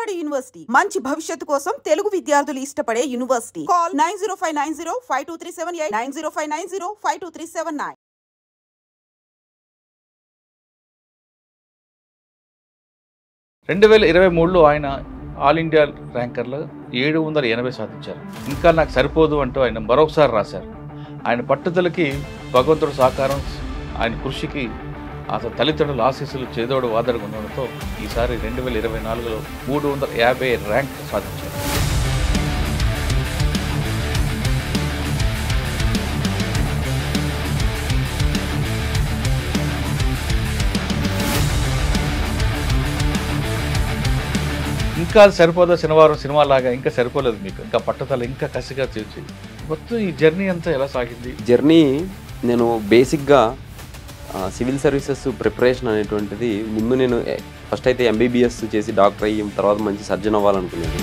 Vijayawada university మంచి భవిష్యత్తు కోసం తెలుగు విద్యార్థులు ఇష్టపడే యూనివర్సిటీ. కాల్ 9059052378 9059052379. 2023లో ఆయన ఆల్ ఇండియా ర్యాంకర్లో 780 సాధించారు. ఇంకా నాకు సరిపోదు అంటూ ఆయన మరొకసారి రాశారు. ఆయన పట్టుదలకి భగవంతుడు సహకారం, ఆయన కృషికి అసలు తల్లిదండ్రుల ఆశీస్సులు చేదోడు వాదడుగా ఉండడంతో ఈసారి 2024లో 350 ర్యాంక్ సాధించారు. ఇంకా సరిపోదా శనివారం సినిమా లాగా ఇంకా సరిపోలేదు మీకు, ఇంకా పట్టుదల ఇంకా కసిగా చేసి మొత్తం ఈ జర్నీ అంతా ఎలా సాగింది? జర్నీ నేను బేసిక్గా సివిల్ సర్వీసెస్ ప్రిపరేషన్ అనేటువంటిది ముందు నేను ఫస్ట్ అయితే ఎంబీబీఎస్ చేసి డాక్టర్ అయ్యి తర్వాత మంచి సర్జన్ అవ్వాలనుకునేది.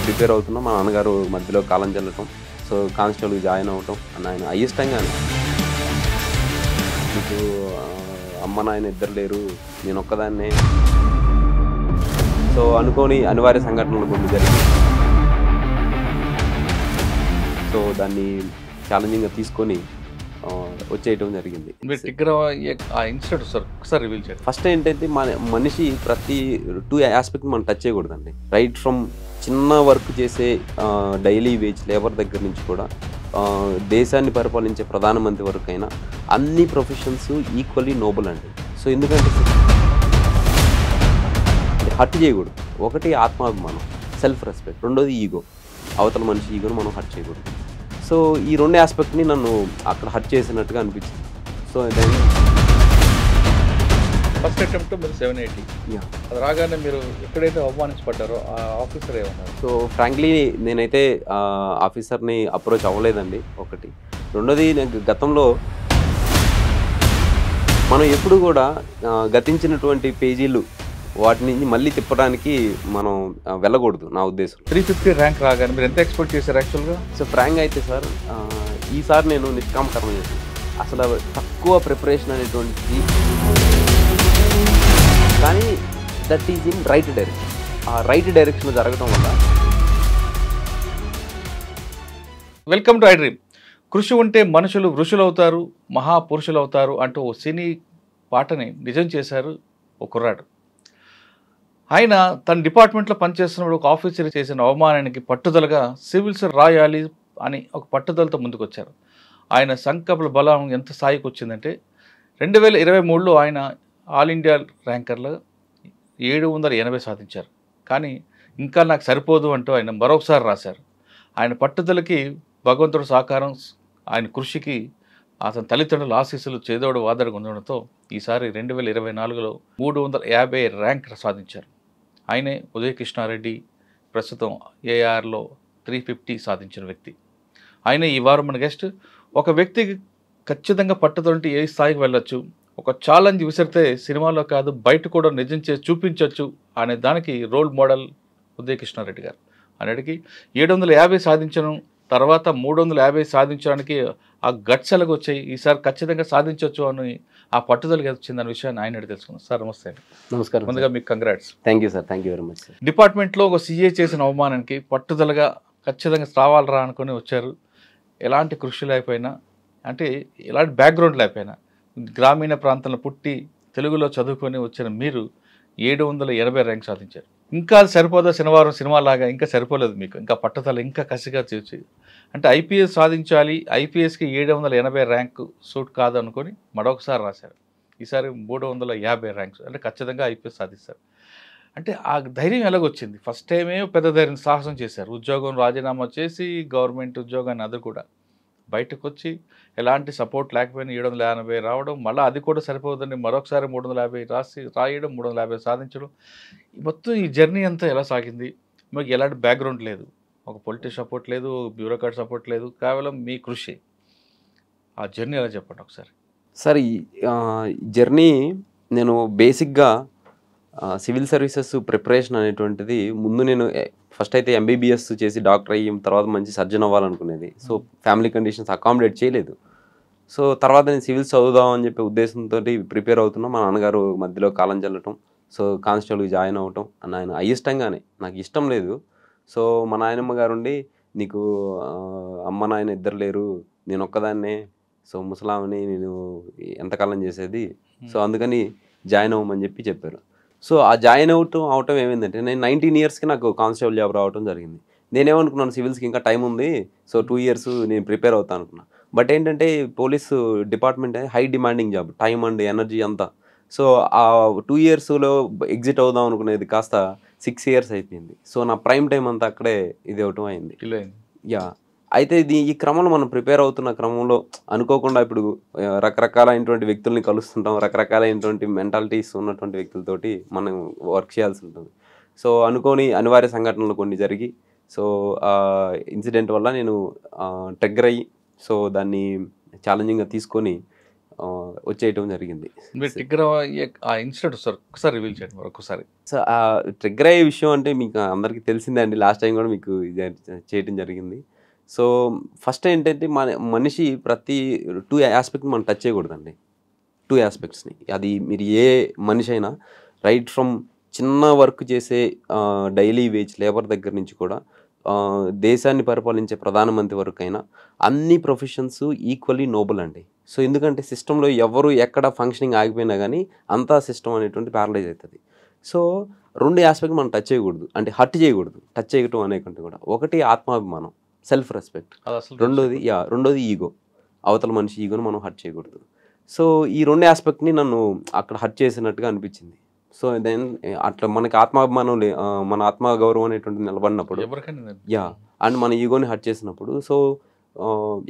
ప్రిపేర్ అవుతున్నా మా నాన్నగారు మధ్యలో కాలం చెల్లటం, సో కానిస్టేబుల్కి జాయిన్ అవ్వటం అని ఆయన అయిష్టంగానే మీకు అమ్మ నాయన ఇద్దరు లేరు, నేను ఒక్కదాన్నే, సో అనుకోని అనివార్య సంఘటనలు కొన్ని జరిగింది. సో దాన్ని ఛాలెంజింగ్గా తీసుకొని వచ్చేయటం జరిగింది. ఫస్ట్ ఏంటంటే మనిషి ప్రతి 2 ఆస్పెక్ట్ మనం టచ్ చేయకూడదండి. రైట్ ఫ్రమ్ చిన్న వర్క్ చేసే డైలీ వేజ్ లేబర్ దగ్గర నుంచి కూడా దేశాన్ని పరిపాలించే ప్రధానమంత్రి వరకు అయినా అన్ని ప్రొఫెషన్స్ ఈక్వల్లీ నోబుల్ అండి. సో ఎందుకంటే హర్ట్ చేయకూడదు. ఒకటి ఆత్మాభిమానం, సెల్ఫ్ రెస్పెక్ట్, రెండోది ఈగో. అవతల మనిషి ఈగోను మనం హర్ట్ చేయకూడదు. సో ఈ 2 ఆస్పెక్ట్ని నన్ను అక్కడ హర్ట్ చేసినట్టుగా అనిపించింది. సో ఫస్ట్ అటెంప్ట్ మీరు 780 అది రాగానే మీరు ఎక్కడైతే అవమానించబడ్డారో ఆ ఆఫీసర్ ఏమన్నారు? సో ఫ్రాంక్లీ నేనైతే ఆఫీసర్ని అప్రోచ్ అవ్వలేదండి. ఒకటి. రెండోది గతంలో మనం ఎప్పుడు కూడా గతించినటువంటి పేజీలు వాటిని మళ్ళీ తిప్పడానికి మనం వెళ్ళకూడదు నా ఉద్దేశం. 350 ర్యాంక్ రాగానే మీరు ఎంత ఎక్స్పెక్ట్ చేశారు యాక్చువల్గా? సో ఫ్రాంక్ అయితే సార్ ఈసారి నేను నిష్కామకర్మ చేశాను. అసలు తక్కువ ప్రిపరేషన్ అనేటువంటిది, కానీ that is in right direction. ఆ రైట్ డైరెక్షన్లో జరగడం వల్ల. Welcome to I dream. కృషి ఉంటే మనుషులు ఋషులు అవుతారు, మహాపురుషులు అవుతారు అంటూ ఓ సినీ పాటని నిజం చేశారు ఓ కుర్రాడు. ఆయన తన డిపార్ట్మెంట్లో పనిచేస్తున్నప్పుడు ఒక ఆఫీసర్ చేసిన అవమానానికి పట్టుదలగా సివిల్స్ రాయాలి అని ఒక పట్టుదలతో ముందుకొచ్చారు. ఆయన సంకల్ప బలం ఎంత స్థాయికి వచ్చిందంటే 2023లో ఆయన ఆల్ ఇండియా ర్యాంకర్లో 780 సాధించారు. కానీ ఇంకా నాకు సరిపోదు అంటూ ఆయన మరొకసారి రాశారు. ఆయన పట్టుదలకి భగవంతుడు సహకారం, ఆయన కృషికి అతని తల్లిదండ్రుల ఆశీస్సులు చేదోడు వాదడుగా ఉండడంతో ఈసారి 2024లో 350 ర్యాంక్ సాధించారు. ఆయనే ఉదయ్ కృష్ణారెడ్డి, ప్రస్తుతం ఏఆర్లో 350 సాధించిన వ్యక్తి. ఆయనే ఈ వారం మన గెస్ట్. ఒక వ్యక్తికి ఖచ్చితంగా పట్టుదలంటే ఏ స్థాయికి వెళ్ళొచ్చు, ఒక ఛాలెంజ్ విసిరితే సినిమాలో కాదు బయట కూడా నిజం చేసి చూపించవచ్చు అనే దానికి రోల్ మోడల్ ఉదయ్ కృష్ణారెడ్డి గారు. అన్నిటికీ 750 సాధించడం తర్వాత 350 సాధించడానికి ఆ గట్స్ ఎలాగ వచ్చాయి, ఈసారి ఖచ్చితంగా సాధించవచ్చు అని ఆ పట్టుదలకి వచ్చిందన్న విషయాన్ని ఆయన తెలుసుకున్నాం. సార్ నమస్తే అండి. నమస్కారం. ముందుగా మీకు congrats. Thank you sir. Thank you very much sir. డిపార్ట్మెంట్లో ఒక సీఏ చేసిన అవమానానికి పట్టుదలగా ఖచ్చితంగా రావాలరా అనుకుని వచ్చారు. ఎలాంటి కృషి లేకపోయినా, అంటే ఎలాంటి బ్యాక్గ్రౌండ్ లేకపోయినా, గ్రామీణ ప్రాంతంలో పుట్టి తెలుగులో చదువుకొని వచ్చిన మీరు 780 ర్యాంక్ సాధించారు. ఇంకా సరిపోదా శనివారం సినిమా లాగా ఇంకా సరిపోలేదు మీకు, ఇంకా పట్టుదల ఇంకా కసిగా చేసి అంటే ఐపీఎస్ సాధించాలి, ఐపీఎస్కి 780 ర్యాంకు సూట్ కాదు అనుకొని మరొకసారి రాశారు. ఈసారి 350 ర్యాంక్స్ అంటే ఖచ్చితంగా ఐపీఎస్ సాధిస్తారు. అంటే ఆ ధైర్యం ఎలాగొచ్చింది? ఫస్ట్ టైమే పెద్ద ధైర్యం సాహసం చేశారు. ఉద్యోగం రాజీనామా చేసి గవర్నమెంట్ ఉద్యోగాన్ని అది కూడా బయటకు వచ్చి ఎలాంటి సపోర్ట్ లేకపోయినా 780 రావడం, మళ్ళీ అది కూడా సరిపోతుందని మరొకసారి 350 రాయడం, 350 సాధించడం. మొత్తం ఈ జర్నీ అంతా ఎలా సాగింది? మీకు ఎలాంటి బ్యాక్గ్రౌండ్ లేదు, ఒక పొలిటిక్స్ సపోర్ట్ లేదు, బ్యూరోక్రాట్ సపోర్ట్ లేదు, కేవలం మీ కృషి. ఆ జర్నీ ఎలా చెప్పండి ఒకసారి. సార్ ఈ జర్నీ నేను బేసిక్గా సివిల్ సర్వీసెస్ ప్రిపరేషన్ అనేటువంటిది ముందు నేను ఫస్ట్ అయితే ఎంబీబీఎస్ చేసి డాక్టర్ అయ్యి తర్వాత మంచి సర్జన్ అవ్వాలనుకునేది. సో ఫ్యామిలీ కండిషన్స్ అకామిడేట్ చేయలేదు. సో తర్వాత నేను సివిల్స్ చదువుదాం అని చెప్పే ఉద్దేశంతో ప్రిపేర్ అవుతున్నా. మా నాన్నగారు మధ్యలో కాలం చెల్లటం, సో కానిస్టేబుల్కి జాయిన్ అవ్వటం అని ఆయన అయిష్టంగానే, నాకు ఇష్టం లేదు. సో మా నాయనమ్మ గారు ఉండి, నీకు అమ్మ నాయన ఇద్దరు లేరు, నేను ఒక్కదాన్నే, సో ముసలామని నేను ఎంతకాలం చేసేది, సో అందుకని జాయిన్ అవ్వమని చెప్పారు. సో ఆ జాయిన్ అవటం ఏమైందంటే, నేను 19 ఇయర్స్కి నాకు కానిస్టేబుల్ జాబ్ రావడం జరిగింది. నేనేమనుకున్నాను, సివిల్స్కి ఇంకా టైం ఉంది, సో 2 ఇయర్స్ నేను ప్రిపేర్ అవుతాను అనుకున్నాను. బట్ ఏంటంటే police department high demanding job, time and energy అంతా. సో ఆ 2 ఇయర్స్లో ఎగ్జిట్ అవుదాం అనుకునేది కాస్త 6 ఇయర్స్ అయిపోయింది. సో నా ప్రైమ్ టైం అంతా అక్కడే ఇది అవటం అయింది. యా, అయితే ఈ క్రమంలో మనం ప్రిపేర్ అవుతున్న క్రమంలో అనుకోకుండా ఇప్పుడు రకరకాలైనటువంటి వ్యక్తుల్ని కలుస్తుంటాం, రకరకాలైనటువంటి మెంటాలిటీస్ ఉన్నటువంటి వ్యక్తులతోటి మనం వర్క్ చేయాల్సి ఉంటుంది. సో అనుకోని అనివార్య సంఘటనలు కొన్ని జరిగి, సో ఇన్సిడెంట్ వల్ల నేను ట్రిగ్గర్ అయ్యి, సో దాన్ని ఛాలెంజింగ్గా తీసుకొని వచ్చేయటం జరిగింది. సో ఆ ట్రిగ్గర్ అయ్యే విషయం అంటే మీకు అందరికీ తెలిసిందే అండి, లాస్ట్ టైం కూడా మీకు చేయటం జరిగింది. సో ఫస్ట్ ఏంటంటే మనిషి ప్రతి 2 ఆస్పెక్ట్ని మనం టచ్ చేయకూడదండి. 2 ఆస్పెక్ట్స్ని, అది మీరు ఏ మనిషి అయినా, రైట్ ఫ్రమ్ చిన్న వర్క్ చేసే డైలీ వేజ్ లేబర్ దగ్గర నుంచి కూడా దేశాన్ని పరిపాలించే ప్రధానమంత్రి వరకు అయినా అన్ని ప్రొఫెషన్స్ ఈక్వల్లీ నోబుల్ అండి. సో ఎందుకంటే సిస్టంలో ఎవరు ఎక్కడ ఫంక్షనింగ్ ఆగిపోయినా కానీ అంతా సిస్టమ్ అనేటువంటి ప్యారలైజ్ అవుతుంది. సో 2 ఆస్పెక్ట్ మనం టచ్ చేయకూడదు, అంటే హర్ట్ చేయకూడదు. టచ్ చేయటం అనేకంటే కూడా, ఒకటి ఆత్మాభిమానం, సెల్ఫ్ రెస్పెక్ట్, రెండోది ఈగో, అవతల మనిషి ఈగోని మనం హర్ట్ చేయకూడదు. సో ఈ 2 ఆస్పెక్ట్ని నన్ను అక్కడ హర్ట్ చేసినట్టుగా అనిపించింది. సో దెన్ అట్లా మనకి ఆత్మాభిమానం మన ఆత్మగౌరవం అనేటువంటి నిలబడినప్పుడు, అండ్ మన ఈగోని హర్ట్ చేసినప్పుడు, సో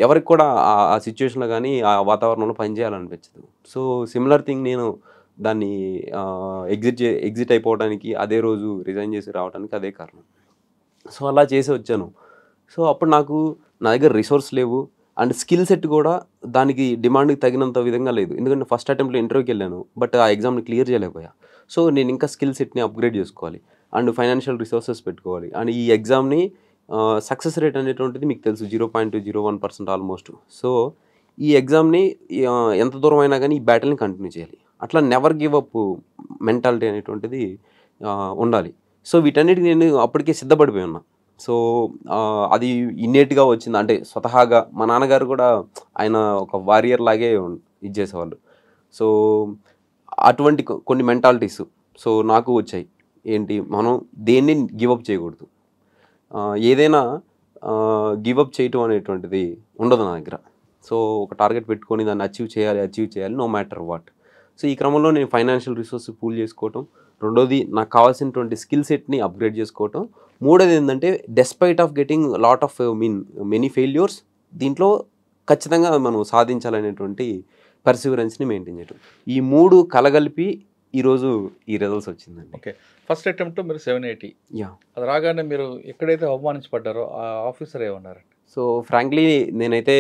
ఎవరికి కూడా ఆ సిచ్యువేషన్లో కానీ ఆ వాతావరణంలో పనిచేయాలనిపించదు. సో సిమిలర్ థింగ్, నేను దాన్ని ఎగ్జిట్ అయిపోవడానికి, అదే రోజు రిజైన్ చేసి రావడానికి అదే కారణం. సో అలా చేసి వచ్చాను. సో అప్పుడు నాకు నా దగ్గర రిసోర్స్ లేవు, అండ్ స్కిల్ సెట్ కూడా దానికి డిమాండ్కి తగినంత విధంగా లేదు. ఎందుకంటే ఫస్ట్ అటెంప్ట్లో ఇంటర్వ్యూకి వెళ్ళాను, బట్ ఆ ఎగ్జామ్ని క్లియర్ చేయలేకపోయా. సో నేను ఇంకా స్కిల్ సెట్ని అప్గ్రేడ్ చేసుకోవాలి, అండ్ ఫైనాన్షియల్ రిసోర్సెస్ పెట్టుకోవాలి. అండ్ ఈ ఎగ్జామ్ని సక్సెస్ రేట్ అనేటువంటిది మీకు తెలుసు 0.01% ఆల్మోస్ట్. సో ఈ ఎగ్జామ్ని ఎంత దూరం అయినా కానీ ఈ బ్యాటిల్ని కంటిన్యూ చేయాలి. అట్లా నెవర్ గివ్ అప్ మెంటాలిటీ అనేటువంటిది ఉండాలి. సో వీటన్నిటికి నేను అప్పటికే సిద్ధపడిపోయి ఉన్నా. సో అది ఇన్నేట్గా వచ్చింది, అంటే స్వతహాగా మా నాన్నగారు కూడా ఆయన ఒక వారియర్ లాగే ఇది చేసేవాళ్ళు. సో అటువంటి కొన్ని మెంటాలిటీస్ సో నాకు వచ్చాయి. ఏంటి, మనం దేన్ని గివప్ చేయకూడదు, ఏదైనా గివప్ చేయటం అనేటువంటిది ఉండదు నా దగ్గర. సో ఒక టార్గెట్ పెట్టుకొని దాన్ని అచీవ్ చేయాలి నో మ్యాటర్ వాట్. సో ఈ క్రమంలో నేను ఫైనాన్షియల్ రిసోర్స్ పూల్ చేసుకోవటం, రెండోది నాకు కావాల్సినటువంటి స్కిల్ సెట్ని అప్గ్రేడ్ చేసుకోవటం, మూడోది ఏంటంటే despite of getting lot of many failures, దీంట్లో ఖచ్చితంగా మనం సాధించాలనేటువంటి పర్సివరెన్స్ని మెయింటైన్ చేయటం. ఈ 3 కలగలిపి ఈరోజు ఈ రిజల్ట్స్ వచ్చిందండి. ఓకే, ఫస్ట్ అటెంప్ట్ మీరు 780, అది రాగానే మీరు ఎక్కడైతే అవమానించబడ్డారో ఆ ఆఫీసర్ ఏమన్నారండి? సో ఫ్రాంక్లీ నేనైతే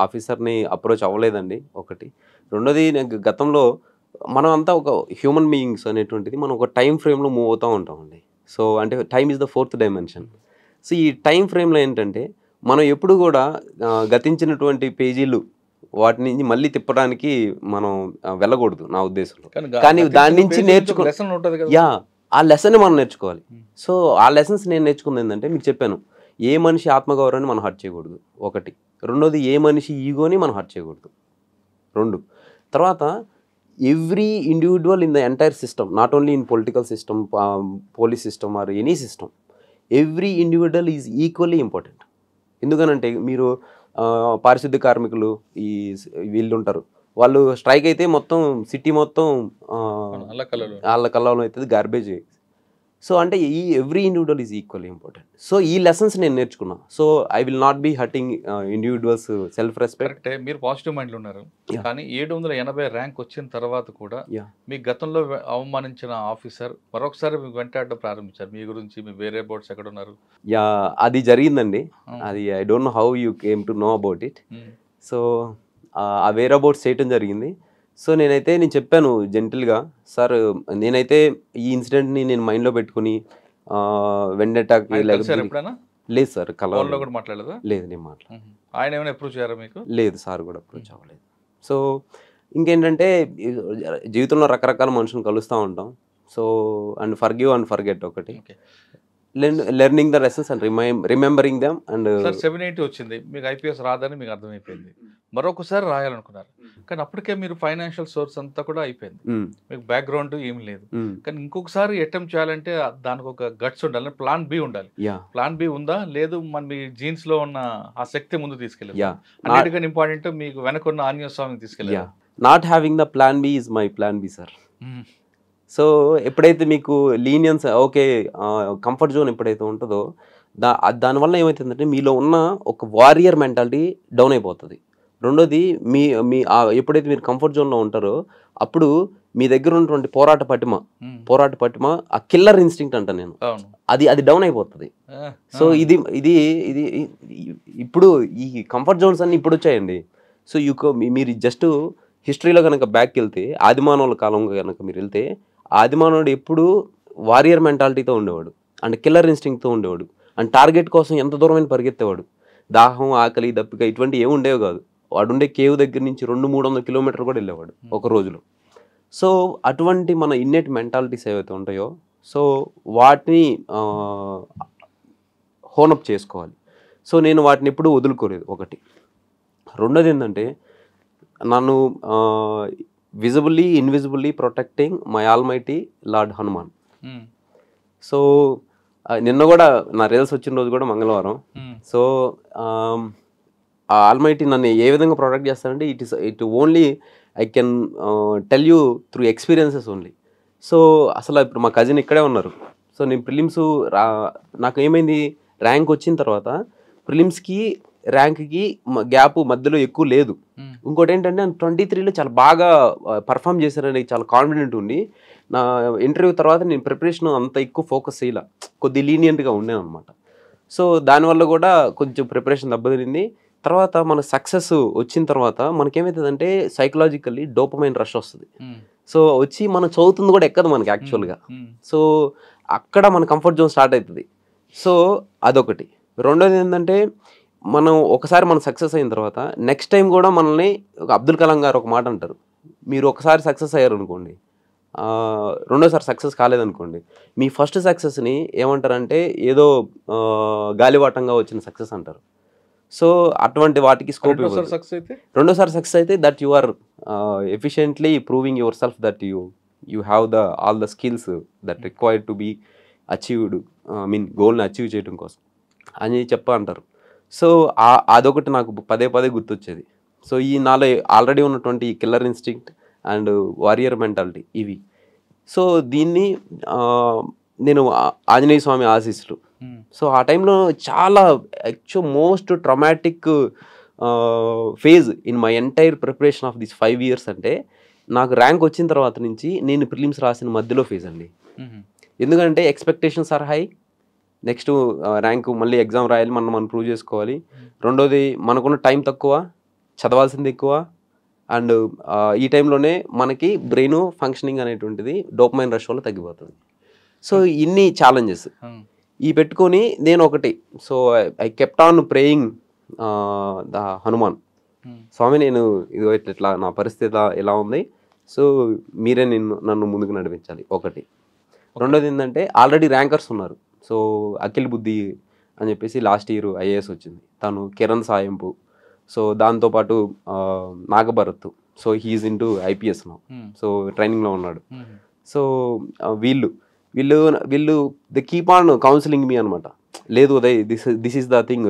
ఆఫీసర్ని అప్రోచ్ అవ్వలేదండి, ఒకటి. రెండోది, నాకు గతంలో మనం అంతా ఒక హ్యూమన్ బీయింగ్స్ అనేటువంటిది మనం ఒక టైం ఫ్రేమ్లో మూవ్ అవుతూ ఉంటామండి. సో అంటే time is the 4th dimension. So ఈ టైం ఫ్రేమ్లో ఏంటంటే మనం ఎప్పుడు కూడా గతించినటువంటి పేజీలు వాటి నుంచి మళ్ళీ తిప్పడానికి మనం వెళ్ళకూడదు నా ఉద్దేశంలో. కానీ దాని నుంచి ఆ లెసన్ మనం నేర్చుకోవాలి. సో ఆ లెసన్స్ నేను నేర్చుకుంది ఏంటంటే, మీకు చెప్పాను, ఏ మనిషి ఆత్మగౌరవాన్ని మనం హర్ట్ చేయకూడదు, ఒకటి. రెండోది, ఏ మనిషి ఈగోని మనం హర్ట్ చేయకూడదు, 2. తర్వాత every individual in the entire system, not only in political system, police system or any system, every individual is equally important. ఎందుకనంటే మీరు పారిశుద్ధ్య కార్మికులు వీళ్ళు ఉంటారు, వాళ్ళు స్ట్రైక్ అయితే మొత్తం సిటీ మొత్తం వాళ్ళ కళ్ళలో అవుతుంది, గార్బేజ్. సో అంటే ఈ every individual is equally important. So ఈ లెసన్స్ నేను నేర్చుకున్నా. So I will not be hurting individuals self respect. మీరు పాజిటివ్ మైండ్లో ఉన్నారు, కానీ 780 ర్యాంక్ వచ్చిన తర్వాత కూడా మీ గతంలో అవమానించిన ఆఫీసర్ మరొకసారి మీకు వెంటాడడం ప్రారంభించారు. మీ గురించి, మీ వేరే బోర్డ్స్ ఎక్కడ ఉన్నారు? అది జరిగిందండి. అది I don't know how you came to know about it. So ఆ వేరే బోర్డ్స్ చేయటం జరిగింది. సో నేను చెప్పాను జెంటిల్గా, సార్ నేనైతే ఈ ఇన్సిడెంట్ని నేను మైండ్లో పెట్టుకుని వెండటాకి లేదు సార్, మాట్లాడదా? లేదు, నేను మాట్లాడలేదు. ఆయన ఏమైనా అప్రోచ్ చేయారా మీకు? లేదు, సార్ కూడా అప్రోచ్ అవ్వలేదు. సో ఇంకేంటంటే జీవితంలో రకరకాల మనుషులను కలుస్తూ ఉంటాం. So and forgive and forget ఒకటి, okay. Learning the lessons and remembering them. And sir 780 వచ్చింది, మీకు ఐపీఎస్ రాదని మీకు అర్థమైపోయింది, మరొకసారి రాయాలనుకున్నారు, కానీ అప్పటికే మీరు ఫైనాన్షియల్ సోర్స్ అంతా కూడా అయిపోయింది, మీకు బ్యాక్గ్రౌండ్ ఏమి లేదు, కానీ ఇంకొకసారి అటెంప్ట్ చేయాలంటే దానికి ఒక గట్స్ ఉండాలి, ప్లాన్ బి ఉండాలి. ప్లాన్ బి ఉందా? లేదు, మన మీ జీన్స్ లో ఉన్న ఆ శక్తి ముందు తీసుకెళ్ళాలి. అన్నిటికన్నా ఇంపార్టెంట్ మీకు వెనకున్న ఆంజనేయ స్వామిని తీసుకెళ్ళాలి. Not having the plan B is my plan B sir. So ఎప్పుడైతే మీకు లీనియన్స్, ఓకే, కంఫర్ట్ జోన్ ఎప్పుడైతే ఉంటుందో దానివల్ల ఏమవుతుందంటే మీలో ఉన్న ఒక వారియర్ మెంటాలిటీ డౌన్ అయిపోతుంది. రెండోది మీ ఎప్పుడైతే మీరు కంఫర్ట్ జోన్లో ఉంటారో అప్పుడు మీ దగ్గర ఉన్నటువంటి పోరాట పటిమ ఆ కిల్లర్ ఇన్స్టింక్ట్ అంట నేను, అది డౌన్ అయిపోతుంది. సో ఇది ఇది ఇది ఇప్పుడు ఈ కంఫర్ట్ జోన్స్ అన్ని ఇప్పుడు వచ్చాయండి. సో మీరు జస్ట్ హిస్టరీలో కనుక బ్యాక్కి వెళ్తే ఆదిమానవుల కాలంలో కనుక మీరు వెళ్తే ఆదిమానవుడు ఎప్పుడు వారియర్ మెంటాలిటీతో ఉండేవాడు అండ్ కిల్లర్ ఇన్స్టింక్ట్తో ఉండేవాడు అండ్ టార్గెట్ కోసం ఎంత దూరమైన పరిగెత్తేవాడు. దాహం, ఆకలి, దప్పిక ఇటువంటి ఏమి ఉండేవి కాదు. వాడు ఉండే కేవ్ దగ్గర నుంచి 200-300 కిలోమీటర్లు కూడా వెళ్ళేవాడు ఒక రోజులో. సో అటువంటి మన ఇన్నెట్ మెంటాలిటీస్ ఏవైతే ఉంటాయో సో వాటిని హోనప్ చేసుకోవాలి. సో నేను వాటిని ఎప్పుడూ వదులుకోలేదు ఒకటి. రెండోది ఏంటంటే నన్ను visibly invisibly protecting my almighty lord Hanuman. So నిన్న కూడా నా రీల్స్ వచ్చిన రోజు కూడా మంగళవారం. సో ఆ ఆల్మైటీ నన్ను ఏ విధంగా ప్రొటెక్ట్ చేస్తానంటే it only I can tell you through experiences only. So అసలు ఇప్పుడు మా కజిన్ ఇక్కడే ఉన్నారు. సో నేను ప్రిలిమ్స్ నాకు ఏమైంది, ర్యాంక్ వచ్చిన తర్వాత ప్రిలిమ్స్కి ర్యాంక్కి గ్యాప్ మధ్యలో ఎక్కువ లేదు. ఇంకోటి ఏంటంటే 23లో చాలా బాగా పర్ఫామ్ చేశారని చాలా కాన్ఫిడెంట్ ఉండి నా ఇంటర్వ్యూ తర్వాత నేను ప్రిపరేషన్ అంత ఎక్కువ ఫోకస్ చేయాల, కొద్ది లీనియంట్గా ఉండేను అనమాట. సో దానివల్ల కూడా కొంచెం ప్రిపరేషన్ దెబ్బతినింది. తర్వాత మన సక్సెస్ వచ్చిన తర్వాత మనకేమవుతుందంటే సైకలాజికల్లీ డోపమైన్ రష్ వస్తుంది. సో వచ్చి మనం చదువుతుంది కూడా ఎక్కదు మనకి యాక్చువల్గా. సో అక్కడ మన కంఫర్ట్ జోన్ స్టార్ట్ అవుతుంది. సో అదొకటి. రెండోది ఏంటంటే మనం ఒకసారి మనం సక్సెస్ అయిన తర్వాత నెక్స్ట్ టైం కూడా మనల్ని అబ్దుల్ కలాం గారు ఒక మాట అంటారు, మీరు ఒకసారి సక్సెస్ అయ్యారు అనుకోండి, రెండోసారి సక్సెస్ కాలేదనుకోండి, మీ ఫస్ట్ సక్సెస్ని ఏమంటారంటే ఏదో గాలివాటంగా వచ్చిన సక్సెస్ అంటారు. సో అటువంటి వాటికి స్కోప్ ఇవ్వదు. రెండోసారి సక్సెస్ అయితే that you are efficiently proving yourself that you have all the skills that required to be achieved, గోల్ని అచీవ్ చేయడం కోసం అని అంటారు. సో అదొకటి నాకు పదే గుర్తొచ్చేది. సో ఈ నాలో ఆల్రెడీ ఉన్నటువంటి killer instinct and warrior mentality so. సో దీన్ని నేను ఆంజనేయ స్వామి ఆశీస్సులు. సో ఆ టైంలో చాలా most traumatic phase in my entire preparation of this 5 years అంటే నాకు ర్యాంక్ వచ్చిన తర్వాత నుంచి నేను ప్రిలిమ్స్ రాసిన మధ్యలో ఫేజ్ అండి. ఎందుకంటే expectations are high. Next rank మళ్ళీ ఎగ్జామ్ రాయాలి, మనం ప్రూవ్ చేసుకోవాలి. రెండోది మనకున్న టైం తక్కువ, చదవాల్సింది ఎక్కువ, అండ్ ఈ టైంలోనే మనకి బ్రెయిన్ ఫంక్షనింగ్ అనేటువంటిది డోపమైన్ రష్ వల్ల తగ్గిపోతుంది. సో ఇన్ని ఛాలెంజెస్ ఈ పెట్టుకొని నేను ఒకటి, so I kept on praying the Hanuman Swami, నేను ఇదిగో ఇట్లా నా పరిస్థితి ఎలా ఉంది, సో మీరే నన్ను ముందుకు నడిపించాలి ఒకటి. రెండోది ఏంటంటే ఆల్రెడీ ర్యాంకర్స్ ఉన్నారు. సో అఖిల్ బుద్ధి అని చెప్పేసి లాస్ట్ ఇయర్ ఐఏఎస్ వచ్చింది, తను కిరణ్ సాయంపు. సో దాంతోపాటు Nagabharat, so he is in to IPS now, so ట్రైనింగ్లో ఉన్నాడు. సో వీళ్ళు the keep on counselling me అనమాట. లేదు Uday, this is the thing,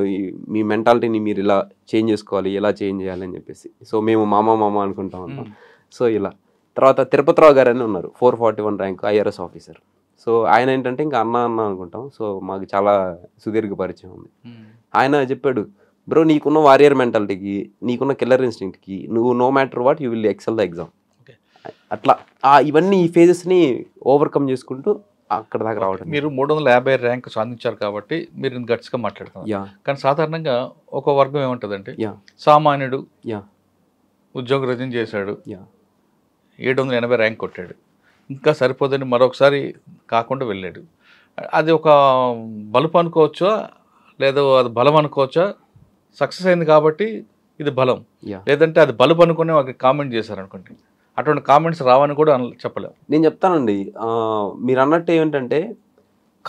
మీ మెంటాలిటీని మీరు ఇలా చేంజ్ చేసుకోవాలి, ఎలా చేంజ్ చేయాలి అని చెప్పేసి. సో మేము మామ అనుకుంటాం అన్నమాట. సో ఇలా తర్వాత తిరుపతిరావు గారు అని ఉన్నారు, 441 ర్యాంక్ ఐఆర్ఎస్ ఆఫీసర్. సో ఆయన ఏంటంటే ఇంకా అన్న అనుకుంటాం. సో మాకు చాలా సుదీర్ఘ పరిచయం ఉంది. ఆయన చెప్పాడు, బ్రో నీకున్న వారియర్ మెంటాలిటీకి, నీకున్న కిల్లర్ ఇన్స్టింక్ట్కి నువ్వు no matter what you will excel the exam. అట్లా ఇవన్నీ ఈ ఫేజెస్ని ఓవర్కమ్ చేసుకుంటూ అక్కడ దాకా రావడం. మీరు 350 ర్యాంక్ సాధించారు కాబట్టి మీరు గట్స్గా మాట్లాడుతున్నారు. కానీ సాధారణంగా ఒక వర్గం ఏముంటుందంటే సామాన్యుడు ఉద్యోగ రిజైన్ చేశాడు, 780 ర్యాంక్ కొట్టాడు, ఇంకా సరిపోదని మరొకసారి కాకుండా వెళ్ళాడు. అది ఒక బలుపు అనుకోవచ్చా, లేదా అది బలం అనుకోవచ్చా? సక్సెస్ అయింది కాబట్టి ఇది బలం, లేదంటే అది బలుపు అనుకుని ఒక కామెంట్ చేశారు అనుకోండి, అటువంటి కామెంట్స్ రావని కూడా చెప్పలేము. నేను చెప్తానండి, మీరు అన్నట్టు ఏమిటంటే